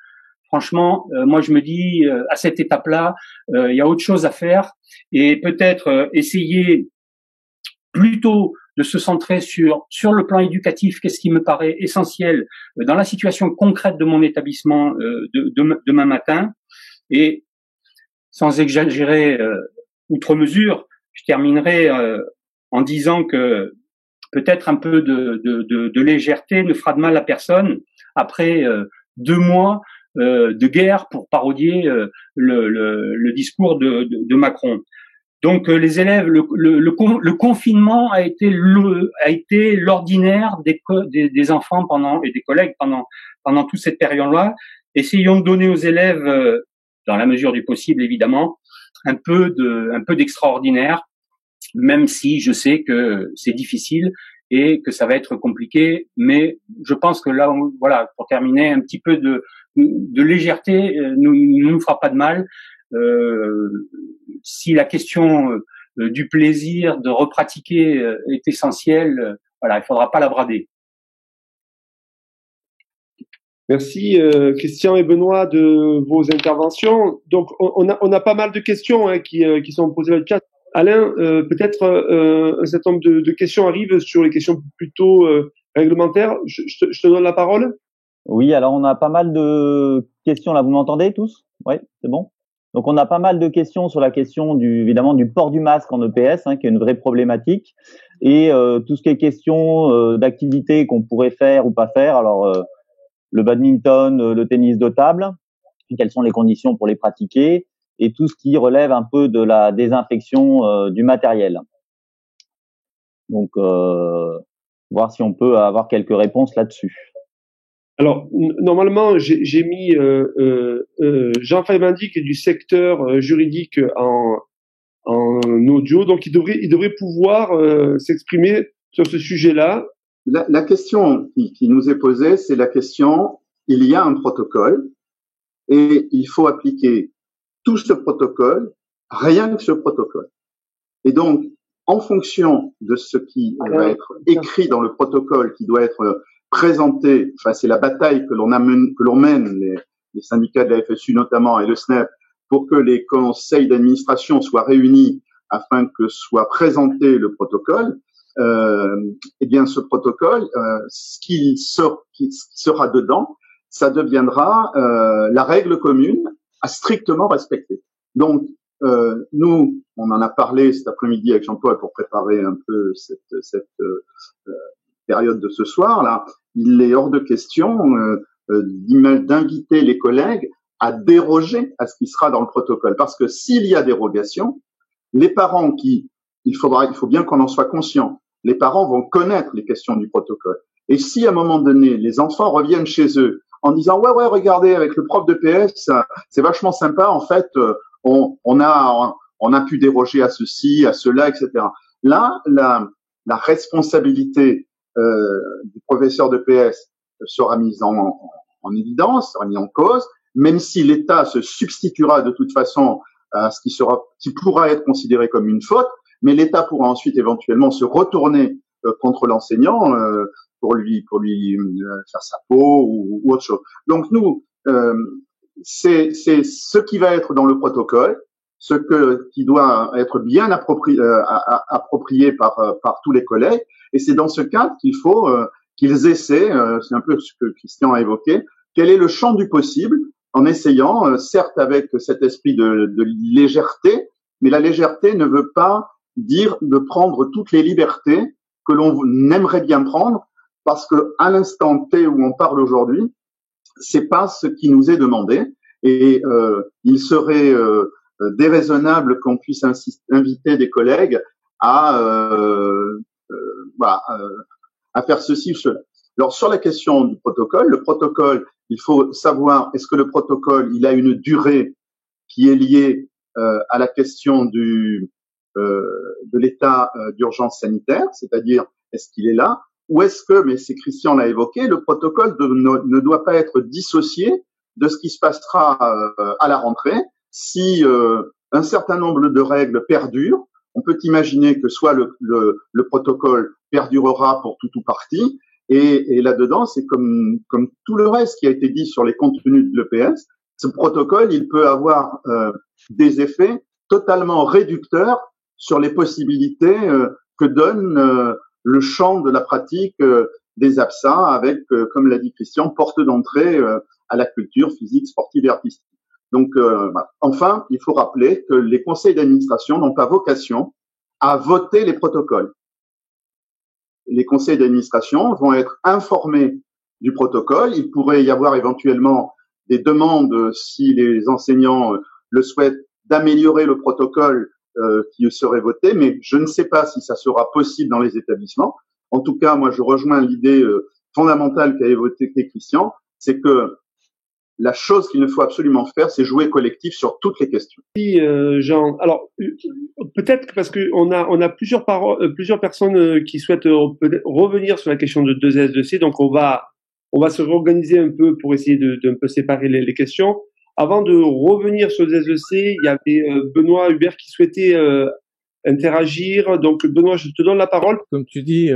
Franchement, moi je me dis à cette étape-là, il y a autre chose à faire et peut-être essayer plutôt de se centrer sur le plan éducatif, qu'est-ce qui me paraît essentiel dans la situation concrète de mon établissement demain matin. Et sans exagérer outre mesure, je terminerai en disant que peut-être un peu de légèreté ne fera de mal à personne après 2 mois de guerre, pour parodier le discours de Macron. Donc les élèves, le confinement a été l'ordinaire des enfants et des collègues pendant toute cette période-là. Essayons de donner aux élèves, dans la mesure du possible évidemment, un peu d'extraordinaire, même si je sais que c'est difficile et que ça va être compliqué, mais je pense que là, voilà, pour terminer, un petit peu de légèreté ne nous fera pas de mal. Si la question du plaisir de repratiquer est essentielle, voilà, il faudra pas la brader. Merci Christian et Benoît de vos interventions. Donc on a pas mal de questions qui sont posées dans le chat. Alain, peut-être un certain nombre de questions arrivent sur les questions plutôt réglementaires. Je te donne la parole. Oui, alors on a pas mal de questions là. Vous m'entendez tous? Oui, c'est bon. Donc on a pas mal de questions sur la question évidemment du port du masque en EPS, qui est une vraie problématique, et tout ce qui est question d'activités qu'on pourrait faire ou pas faire. Alors le badminton, le tennis de table, quelles sont les conditions pour les pratiquer, et tout ce qui relève un peu de la désinfection du matériel. Donc voir si on peut avoir quelques réponses là-dessus. Alors, normalement, j'ai mis Jean Faymandy, qui est du secteur juridique en audio, donc il devrait pouvoir s'exprimer sur ce sujet-là. La question qui nous est posée, c'est la question, il y a un protocole et il faut appliquer tout ce protocole, rien que ce protocole. Et donc, en fonction de ce qui va être écrit dans le protocole, qui doit être présenté, enfin c'est la bataille que l'on mène, les syndicats de la FSU notamment et le SNEP, pour que les conseils d'administration soient réunis afin que soit présenté le protocole. Eh bien ce protocole, ce qui sera dedans, ça deviendra la règle commune à strictement respecter. Donc nous, on en a parlé cet après-midi avec Jean-Paul pour préparer un peu cette période de ce soir là. Il est hors de question d'inviter les collègues à déroger à ce qui sera dans le protocole, parce que s'il y a dérogation, les parents il faut bien qu'on en soit conscient. Les parents vont connaître les questions du protocole. Et si à un moment donné, les enfants reviennent chez eux en disant ouais, regardez, avec le prof de PS, c'est vachement sympa, en fait, on a pu déroger à ceci, à cela, etc. Là, la responsabilité du professeur de PS sera mise en évidence, sera mise en cause, même si l'État se substituera de toute façon à ce qui pourra être considéré comme une faute, mais l'État pourra ensuite éventuellement se retourner contre l'enseignant pour lui faire sa peau ou autre chose. Donc nous, c'est ce qui va être dans le protocole, qui doit être bien approprié par tous les collègues, et c'est dans ce cadre qu'il faut qu'ils essaient, c'est un peu ce que Christian a évoqué, quel est le champ du possible, en essayant, certes avec cet esprit de légèreté, mais la légèreté ne veut pas dire de prendre toutes les libertés que l'on aimerait bien prendre, parce que à l'instant T où on parle aujourd'hui, c'est pas ce qui nous est demandé, et il serait déraisonnable qu'on puisse inviter des collègues à faire ceci ou cela. Alors sur la question du protocole, le protocole, il faut savoir, est-ce que le protocole, il a une durée qui est liée à la question de l'état d'urgence sanitaire, c'est-à-dire est-ce qu'il est là, ou est-ce que, mais c'est Christian l'a évoqué, le protocole ne doit pas être dissocié de ce qui se passera à la rentrée si un certain nombre de règles perdurent, on peut imaginer que soit le protocole perdurera pour tout ou partie, et là-dedans, c'est comme tout le reste qui a été dit sur les contenus de l'EPS, ce protocole, il peut avoir des effets totalement réducteurs sur les possibilités que donne le champ de la pratique des APSA avec, comme l'a dit Christian, porte d'entrée à la culture physique, sportive et artistique. Donc, enfin, il faut rappeler que les conseils d'administration n'ont pas vocation à voter les protocoles. Les conseils d'administration vont être informés du protocole. Il pourrait y avoir éventuellement des demandes, si les enseignants le souhaitent, d'améliorer le protocole qui serait voté, mais je ne sais pas si ça sera possible dans les établissements. En tout cas, moi, je rejoins l'idée fondamentale qu'a évoquée Christian, c'est que la chose qu'il ne faut absolument faire, c'est jouer collectif sur toutes les questions. Oui, Jean. Alors, peut-être parce que on a plusieurs personnes qui souhaitent revenir sur la question de 2S2C, donc on va se réorganiser un peu pour essayer de un peu séparer les questions. Avant de revenir sur 2S2C, il y avait Benoît Hubert qui souhaitait interagir. Donc, Benoît, je te donne la parole. Comme tu dis,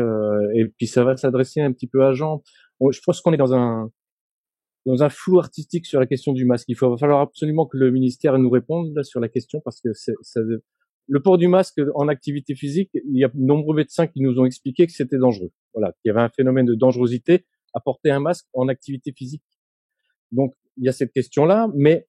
et puis ça va s'adresser un petit peu à Jean. Je pense qu'on est dans un flou artistique sur la question du masque. Va falloir absolument que le ministère nous réponde là sur la question, parce que le port du masque en activité physique, il y a de nombreux médecins qui nous ont expliqué que c'était dangereux. Voilà, qu'il y avait un phénomène de dangerosité à porter un masque en activité physique. Donc, il y a cette question-là, mais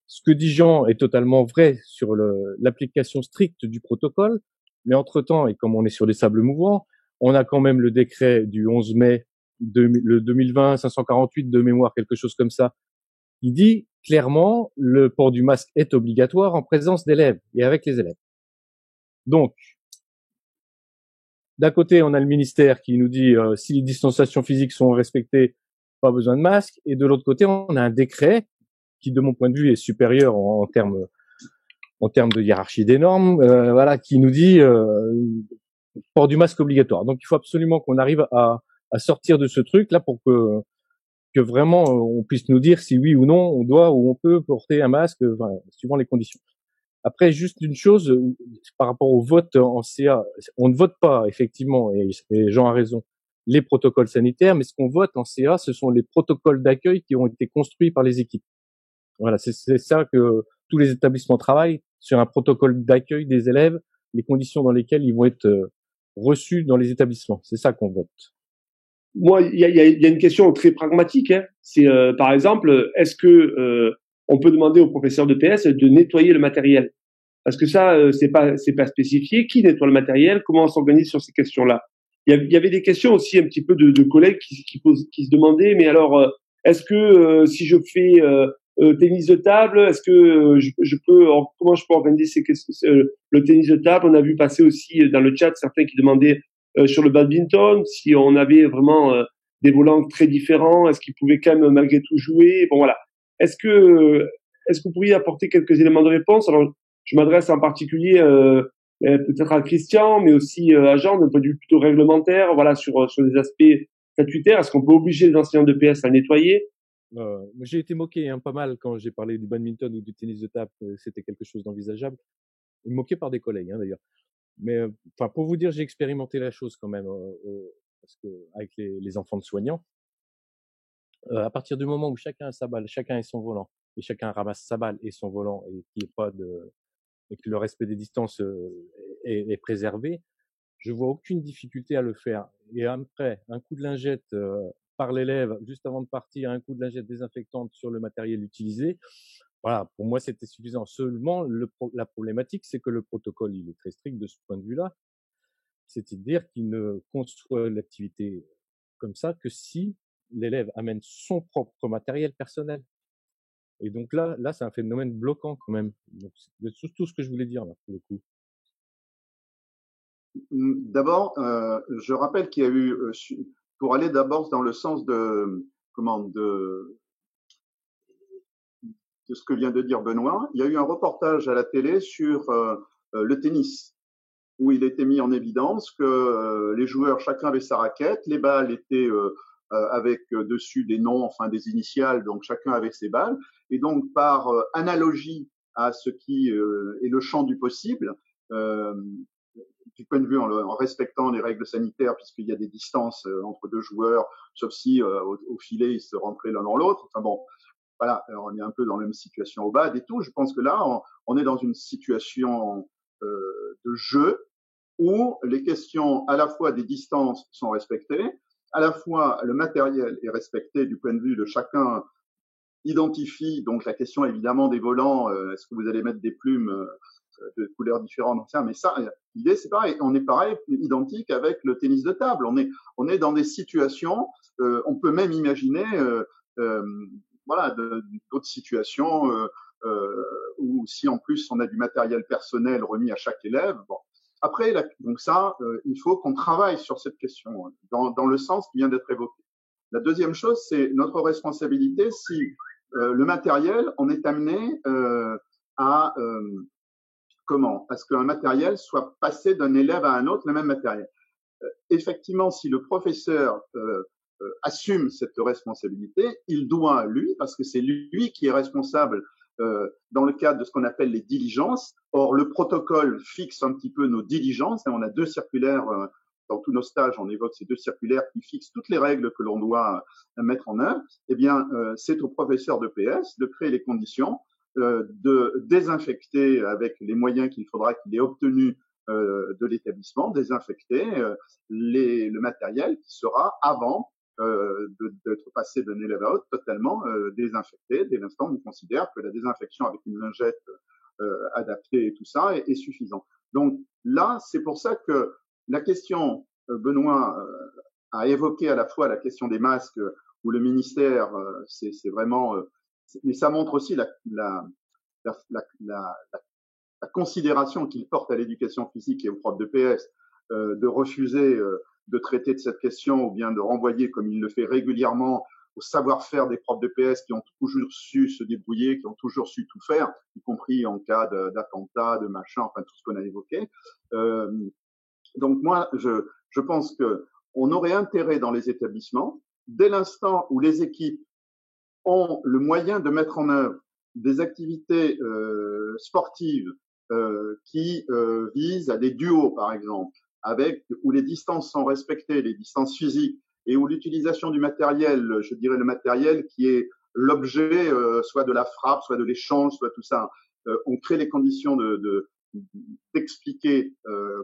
ce que dit Jean est totalement vrai sur l'application stricte du protocole. Mais entre-temps, et comme on est sur les sables mouvants, on a quand même le décret du 11 mai le 2020, 548 de mémoire, quelque chose comme ça, qui dit clairement le port du masque est obligatoire en présence d'élèves et avec les élèves. Donc, d'un côté, on a le ministère qui nous dit si les distanciations physiques sont respectées, pas besoin de masque, et de l'autre côté, on a un décret qui, de mon point de vue, est supérieur en termes de hiérarchie des normes, voilà, qui nous dit port du masque obligatoire. Donc, il faut absolument qu'on arrive à sortir de ce truc-là pour que vraiment on puisse nous dire si oui ou non on doit ou on peut porter un masque, enfin, suivant les conditions. Après, juste une chose par rapport au vote en CA, on ne vote pas effectivement, et Jean a raison, les protocoles sanitaires, mais ce qu'on vote en CA, ce sont les protocoles d'accueil qui ont été construits par les équipes. Voilà, c'est ça que tous les établissements travaillent, sur un protocole d'accueil des élèves, les conditions dans lesquelles ils vont être reçus dans les établissements. C'est ça qu'on vote. Moi, il y a une question très pragmatique. Hein. C'est par exemple, est-ce que on peut demander au professeur de PS de nettoyer le matériel? Parce que ça, c'est pas spécifié. Qui nettoie le matériel? Comment on s'organise sur ces questions-là? Il y avait des questions aussi un petit peu de collègues qui se demandaient, mais alors, est-ce que si je fais tennis de table, est-ce que comment je peux organiser le tennis de table? On a vu passer aussi dans le chat certains qui demandaient sur le badminton, si on avait vraiment des volants très différents, est-ce qu'ils pouvaient quand même malgré tout jouer? Bon voilà. Est-ce que vous pourriez apporter quelques éléments de réponse? Alors, je m'adresse en particulier peut-être à Christian, mais aussi à Jean, d'un point de vue plutôt réglementaire, voilà, sur des aspects statutaires. Est-ce qu'on peut obliger les enseignants de PS à le nettoyer? J'ai été moqué pas mal quand j'ai parlé du badminton ou du tennis de table, c'était quelque chose d'envisageable. Moqué par des collègues d'ailleurs. Mais enfin, pour vous dire, j'ai expérimenté la chose quand même, parce que avec les enfants de soignants, à partir du moment où chacun a sa balle, chacun a son volant, et chacun ramasse sa balle et son volant, et qu'il n'y ait pas et que le respect des distances est préservé, je vois aucune difficulté à le faire. Et après, un coup de lingette par l'élève juste avant de partir, un coup de lingette désinfectante sur le matériel utilisé. Voilà, pour moi, c'était suffisant. Seulement, la problématique, c'est que le protocole, il est très strict de ce point de vue-là. C'est-à-dire qu'il ne conçoit l'activité comme ça que si l'élève amène son propre matériel personnel. Et donc là, c'est un phénomène bloquant quand même. Donc, c'est tout ce que je voulais dire là, pour le coup. D'abord, je rappelle qu'il y a eu, pour aller d'abord dans le sens de ce que vient de dire Benoît, il y a eu un reportage à la télé sur le tennis, où il était mis en évidence que les joueurs, chacun avait sa raquette, les balles étaient avec dessus des noms, enfin des initiales, donc chacun avait ses balles, et donc par analogie à ce qui est le champ du possible, euh, du point de vue en respectant les règles sanitaires, puisqu'il y a des distances entre deux joueurs, sauf si au filet ils se rentraient l'un dans l'autre. Enfin bon, voilà, on est un peu dans la même situation au bad et tout. Je pense que là, on est dans une situation de jeu où les questions à la fois des distances sont respectées, à la fois le matériel est respecté du point de vue de chacun identifie donc la question évidemment des volants, est-ce que vous allez mettre des plumes de couleurs différentes, mais ça, l'idée c'est pareil, on est pareil, identique avec le tennis de table, on est dans des situations, on peut même imaginer voilà d'autres situations où si en plus on a du matériel personnel remis à chaque élève, bon. Après, donc ça, il faut qu'on travaille sur cette question dans le sens qui vient d'être évoqué. La deuxième chose, c'est notre responsabilité si le matériel, on est amené à ce qu'un matériel soit passé d'un élève à un autre, le même matériel. Effectivement, si le professeur assume cette responsabilité, il doit, lui, parce que c'est lui qui est responsable dans le cadre de ce qu'on appelle les diligences. Or, le protocole fixe un petit peu nos diligences, et on a deux circulaires dans tous nos stages, on évoque ces deux circulaires qui fixent toutes les règles que l'on doit mettre en œuvre. Eh bien, c'est au professeur de PS de créer les conditions, de désinfecter avec les moyens qu'il faudra qu'il ait obtenus de l'établissement, désinfecter le matériel qui sera avant d'être passé d'un élève à l'autre totalement désinfecté dès l'instant où on considère que la désinfection avec une lingette adaptée et tout ça est suffisant. Donc là, c'est pour ça que la question, Benoît a évoqué à la fois la question des masques où le ministère, c'est vraiment, mais ça montre aussi la considération qu'il porte à l'éducation physique et aux profs de PS, de refuser de traiter de cette question ou bien de renvoyer, comme il le fait régulièrement, au savoir-faire des profs de PS qui ont toujours su se débrouiller, qui ont toujours su tout faire, y compris en cas d'attentat, de machin, enfin tout ce qu'on a évoqué. Donc moi, je pense que on aurait intérêt dans les établissements, dès l'instant où les équipes ont le moyen de mettre en œuvre des activités sportives qui visent à des duos, par exemple, où les distances sont respectées, les distances physiques, et où l'utilisation du matériel, je dirais le matériel qui est l'objet, soit de la frappe, soit de l'échange, soit tout ça, on crée les conditions d'expliquer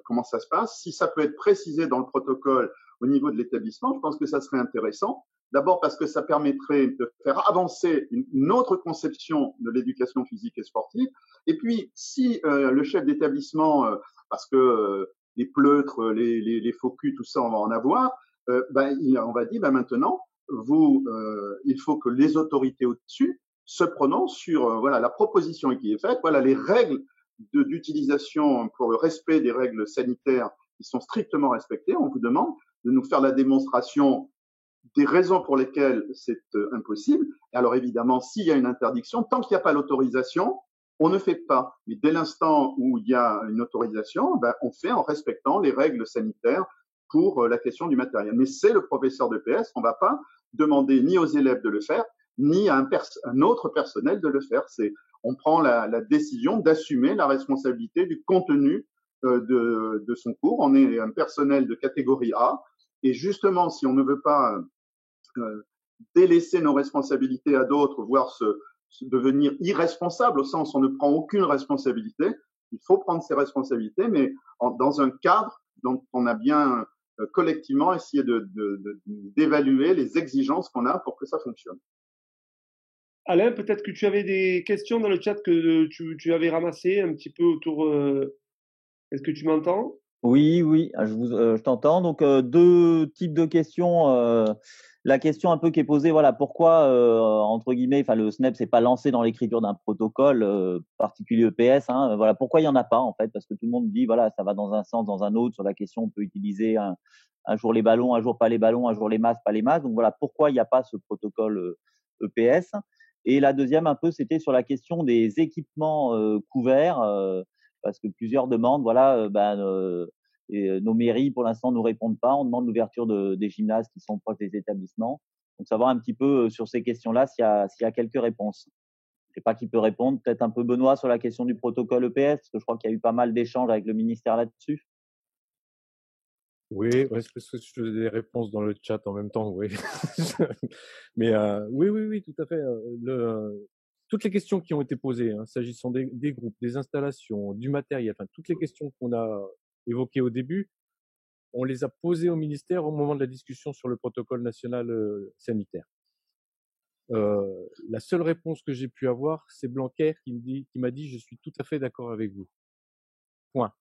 comment ça se passe. Si ça peut être précisé dans le protocole au niveau de l'établissement, je pense que ça serait intéressant. D'abord parce que ça permettrait de faire avancer une autre conception de l'éducation physique et sportive. Et puis, si le chef d'établissement, parce que les pleutres, les faux culs, tout ça, on va en avoir, on va dire, maintenant, il faut que les autorités au-dessus se prononcent sur voilà la proposition qui est faite, voilà les règles d'utilisation pour le respect des règles sanitaires qui sont strictement respectées. On vous demande de nous faire la démonstration des raisons pour lesquelles c'est impossible. Et alors évidemment, s'il y a une interdiction, tant qu'il n'y a pas l'autorisation, on ne fait pas. Mais dès l'instant où il y a une autorisation, on fait en respectant les règles sanitaires pour la question du matériel. Mais c'est le professeur de PS, on ne va pas demander ni aux élèves de le faire, ni à un autre personnel de le faire. On prend la décision d'assumer la responsabilité du contenu de son cours. On est un personnel de catégorie A. Et justement, si on ne veut pas délaisser nos responsabilités à d'autres, voire devenir irresponsable, au sens où on ne prend aucune responsabilité, il faut prendre ses responsabilités, mais dans un cadre dont on a bien collectivement essayé d'évaluer les exigences qu'on a pour que ça fonctionne. Alain, peut-être que tu avais des questions dans le chat que tu avais ramassées un petit peu autour. Est-ce que tu m'entends ? Oui, je t'entends. Donc, deux types de questions. La question un peu qui est posée, voilà, pourquoi, entre guillemets, le SNEP s'est pas lancé dans l'écriture d'un protocole particulier EPS, hein, voilà, pourquoi il y en a pas, en fait, parce que tout le monde dit, voilà, ça va dans un sens, dans un autre, sur la question, on peut utiliser un jour les ballons, un jour pas les ballons, un jour les masques, pas les masques. Donc, voilà, pourquoi il n'y a pas ce protocole EPS. Et la deuxième, un peu, c'était sur la question des équipements couverts, parce que plusieurs demandent, voilà, nos mairies pour l'instant nous répondent pas. On demande l'ouverture des gymnases qui sont proches des établissements. Donc savoir un petit peu sur ces questions-là s'il y a quelques réponses. sais pas qui peut répondre, peut-être un peu Benoît sur la question du protocole EPS, parce que je crois qu'il y a eu pas mal d'échanges avec le ministère là-dessus. Oui, ouais, c'est parce que je faisais des réponses dans le chat en même temps, oui. Mais oui, tout à fait. Toutes les questions qui ont été posées, hein, s'agissant des groupes, des installations, du matériel, enfin toutes les questions qu'on a évoquées au début, on les a posées au ministère au moment de la discussion sur le protocole national sanitaire. La seule réponse que j'ai pu avoir, c'est Blanquer qui m'a dit, je suis tout à fait d'accord avec vous. Point.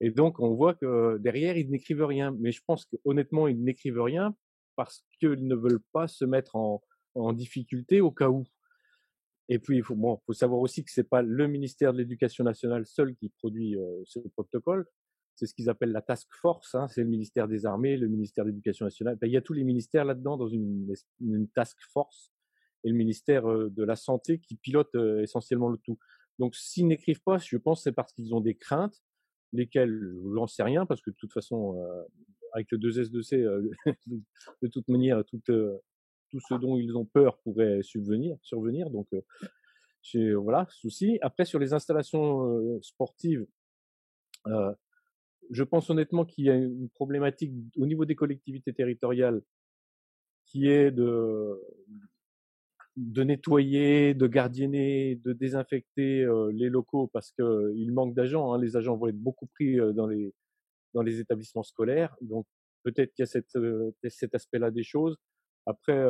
Et donc, on voit que derrière, ils n'écrivent rien. Mais je pense qu'honnêtement, ils n'écrivent rien parce qu'ils ne veulent pas se mettre en difficulté au cas où. Et puis, il faut savoir aussi que c'est pas le ministère de l'Éducation nationale seul qui produit ce protocole. C'est ce qu'ils appellent la task force. Hein. C'est le ministère des Armées, le ministère de l'Éducation nationale. Il y a tous les ministères là-dedans dans une task force et le ministère de la Santé qui pilote essentiellement le tout. Donc, s'ils n'écrivent pas, je pense que c'est parce qu'ils ont des craintes, lesquelles j'en sais rien, parce que de toute façon, avec le 2S2C, de toute manière, tout ce dont ils ont peur pourrait survenir. Donc, voilà, souci. Après, sur les installations sportives, je pense honnêtement qu'il y a une problématique au niveau des collectivités territoriales qui est de nettoyer, de gardienner, de désinfecter les locaux parce que il manque d'agents. Hein. Les agents vont être beaucoup pris dans les établissements scolaires. Donc peut-être qu'il y a cet aspect-là des choses. Après,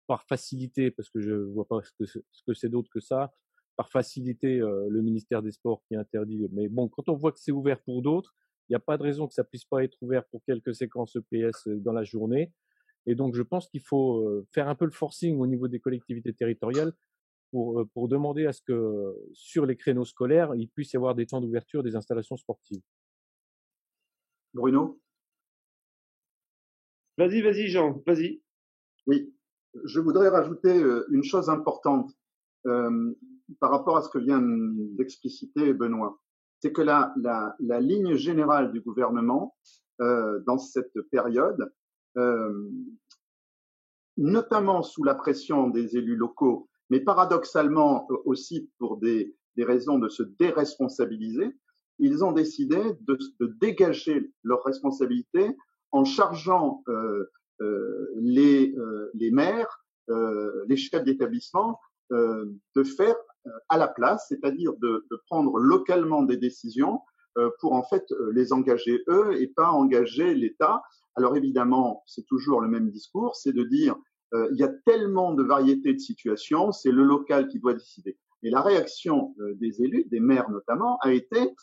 par facilité, parce que je vois pas ce que c'est d'autre que ça, par facilité, le ministère des Sports qui interdit. Mais bon, quand on voit que c'est ouvert pour d'autres, il n'y a pas de raison que ça puisse pas être ouvert pour quelques séquences EPS dans la journée. Et donc, je pense qu'il faut faire un peu le forcing au niveau des collectivités territoriales pour demander à ce que sur les créneaux scolaires, il puisse y avoir des temps d'ouverture des installations sportives. Bruno? Vas-y, Jean, vas-y. Oui, je voudrais rajouter une chose importante par rapport à ce que vient d'expliciter Benoît. C'est que la ligne générale du gouvernement dans cette période, notamment sous la pression des élus locaux, mais paradoxalement aussi pour des raisons de se déresponsabiliser, ils ont décidé de dégager leurs responsabilités en chargeant les maires, les chefs d'établissement de faire à la place, c'est-à-dire de prendre localement des décisions pour en fait les engager eux et pas engager l'État. Alors évidemment, c'est toujours le même discours, c'est de dire il y a tellement de variétés de situations, c'est le local qui doit décider. Et la réaction des élus, des maires notamment, a été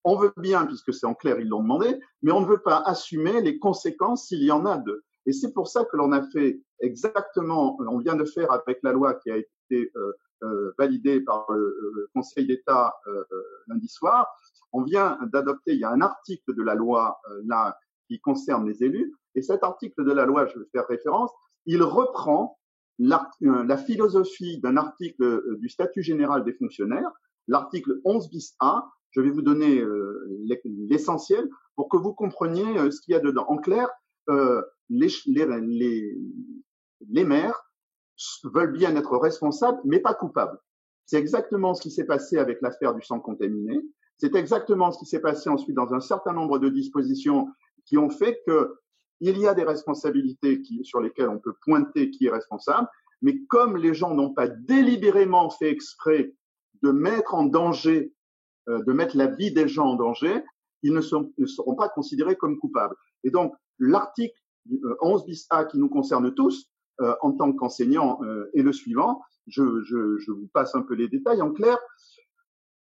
on veut bien, puisque c'est en clair, ils l'ont demandé, mais on ne veut pas assumer les conséquences s'il y en a d'eux. Et c'est pour ça que l'on a fait exactement, on vient de faire avec la loi qui a été validée par le Conseil d'État lundi soir, on vient d'adopter, il y a un article de la loi là qui concerne les élus, et cet article de la loi, je vais faire référence, il reprend la philosophie d'un article du statut général des fonctionnaires, l'article 11 bis A. Je vais vous donner l'essentiel pour que vous compreniez ce qu'il y a dedans. En clair, les maires veulent bien être responsables, mais pas coupables. C'est exactement ce qui s'est passé avec l'affaire du sang contaminé. C'est exactement ce qui s'est passé ensuite dans un certain nombre de dispositions qui ont fait que il y a des responsabilités sur lesquelles on peut pointer qui est responsable, mais comme les gens n'ont pas délibérément fait exprès de mettre en danger, de mettre la vie des gens en danger, ils ne seront pas considérés comme coupables. Et donc, l'article 11 bis A qui nous concerne tous, en tant qu'enseignants, est le suivant. Je vous passe un peu les détails. En clair,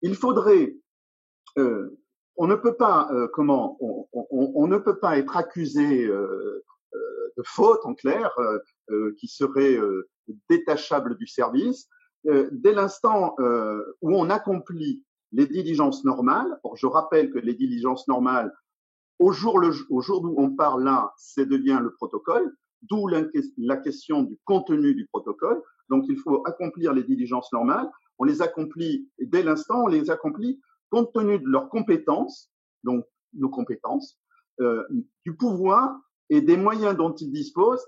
il faudrait on ne peut pas on ne peut pas être accusé de faute en clair qui serait détachable du service dès l'instant où on accomplit les diligences normales. Or, je rappelle que les diligences normales au jour d'où on parle là, c'est devient le protocole, d'où la question du contenu du protocole. Donc, il faut accomplir les diligences normales. On les accomplit dès l'instant, on les accomplit compte tenu de leurs compétences, donc nos compétences, du pouvoir et des moyens dont ils disposent.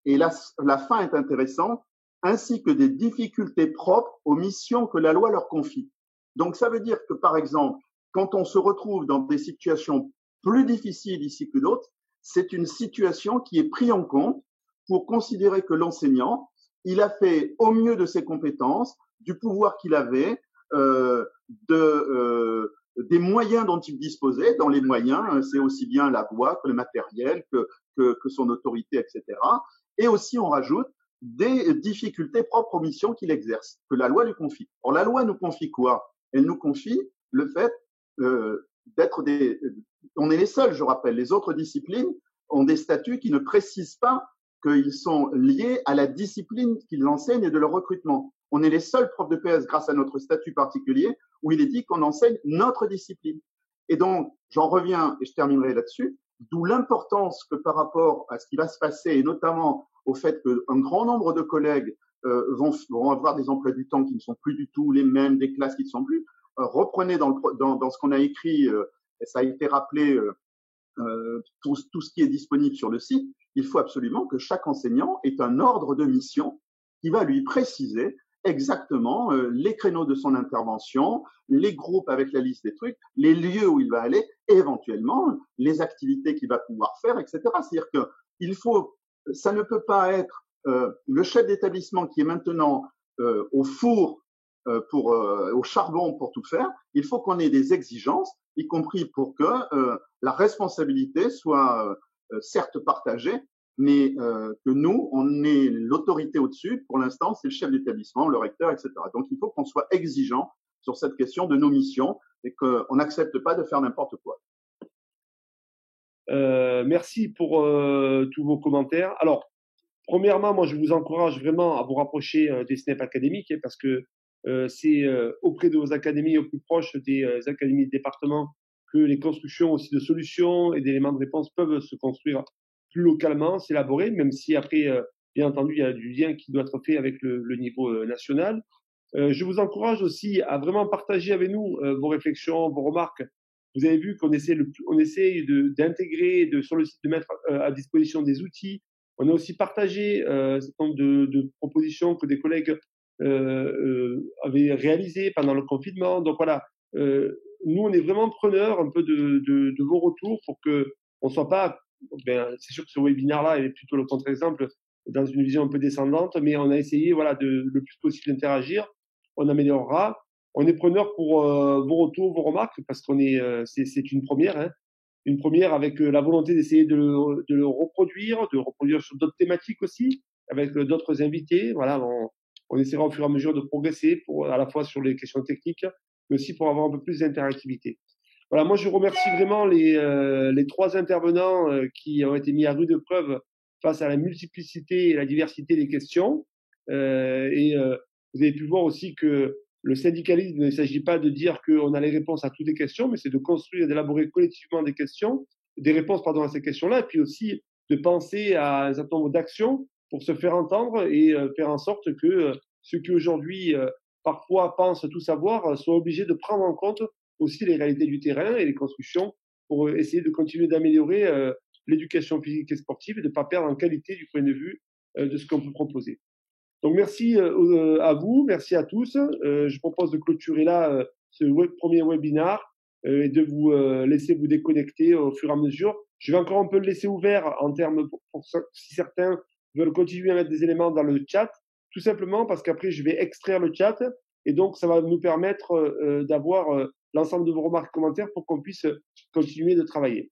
Et la fin est intéressante. ainsi que des difficultés propres aux missions que la loi leur confie. Donc ça veut dire que, par exemple, quand on se retrouve dans des situations plus difficiles ici que d'autres, c'est une situation qui est prise en compte pour considérer que l'enseignant, il a fait au mieux de ses compétences, du pouvoir qu'il avait, des moyens dont il disposait. Dans les moyens, c'est aussi bien la loi que le matériel, que son autorité, etc. Et aussi, on rajoute des difficultés propres aux missions qu'il exerce, que la loi lui confie. Or, la loi nous confie quoi? Elle nous confie le fait d'être on est les seuls, je rappelle. Les autres disciplines ont des statuts qui ne précisent pas qu'ils sont liés à la discipline qu'ils enseignent et de leur recrutement. On est les seuls profs de PS grâce à notre statut particulier où il est dit qu'on enseigne notre discipline. Et donc, j'en reviens et je terminerai là-dessus, d'où l'importance que par rapport à ce qui va se passer et notamment au fait qu'un grand nombre de collègues vont avoir des emplois du temps qui ne sont plus du tout les mêmes, des classes qui ne sont plus. Reprenez dans ce qu'on a écrit, et ça a été rappelé, tout ce qui est disponible sur le site. Il faut absolument que chaque enseignant ait un ordre de mission qui va lui préciser exactement les créneaux de son intervention, les groupes avec la liste des trucs, les lieux où il va aller, et éventuellement les activités qu'il va pouvoir faire, etc. C'est-à-dire que ça ne peut pas être le chef d'établissement qui est maintenant au four au charbon pour tout faire. Il faut qu'on ait des exigences, y compris pour que la responsabilité soit certes partagée, mais que nous, on ait l'autorité au-dessus. Pour l'instant, c'est le chef d'établissement, le recteur, etc. Donc, il faut qu'on soit exigeant sur cette question de nos missions et qu'on n'accepte pas de faire n'importe quoi. Merci pour tous vos commentaires. Alors, premièrement, moi, je vous encourage vraiment à vous rapprocher des SNEP académiques parce que c'est auprès de vos académies, au plus proche des académies de département, que les constructions aussi de solutions et d'éléments de réponse peuvent se construire plus localement, s'élaborer, même si après, bien entendu, il y a du lien qui doit être fait avec le niveau national. Je vous encourage aussi à vraiment partager avec nous vos réflexions, vos remarques. Vous avez vu qu'on essaie d'intégrer, sur le site, de mettre à disposition des outils. On a aussi partagé un certain nombre de propositions que des collègues avaient réalisées pendant le confinement. Donc voilà, nous on est vraiment preneurs un peu de vos retours pour que on soit pas. C'est sûr que ce webinaire-là est plutôt le contre-exemple dans une vision un peu descendante, mais on a essayé voilà le plus possible d'interagir. On améliorera. On est preneur pour vos retours, vos remarques, parce qu'on est c'est une première, hein, une première avec la volonté d'essayer de le reproduire sur d'autres thématiques aussi, avec d'autres invités. Voilà, on essaiera au fur et à mesure de progresser à la fois sur les questions techniques, mais aussi pour avoir un peu plus d'interactivité. Voilà, moi je remercie vraiment les trois intervenants qui ont été mis à rude épreuve face à la multiplicité et la diversité des questions. Vous avez pu voir aussi que le syndicalisme, il ne s'agit pas de dire qu'on a les réponses à toutes les questions, mais c'est de construire et d'élaborer collectivement des réponses à ces questions-là, et puis aussi de penser à un certain nombre d'actions pour se faire entendre et faire en sorte que ceux qui aujourd'hui parfois pensent tout savoir soient obligés de prendre en compte aussi les réalités du terrain et les constructions pour essayer de continuer d'améliorer l'éducation physique et sportive et de ne pas perdre en qualité du point de vue de ce qu'on peut proposer. Donc merci à vous, merci à tous. Je propose de clôturer là ce premier webinaire et de vous laisser vous déconnecter au fur et à mesure. Je vais encore un peu le laisser ouvert en termes pour si certains veulent continuer à mettre des éléments dans le chat, tout simplement parce qu'après je vais extraire le chat et donc ça va nous permettre d'avoir l'ensemble de vos remarques et commentaires pour qu'on puisse continuer de travailler.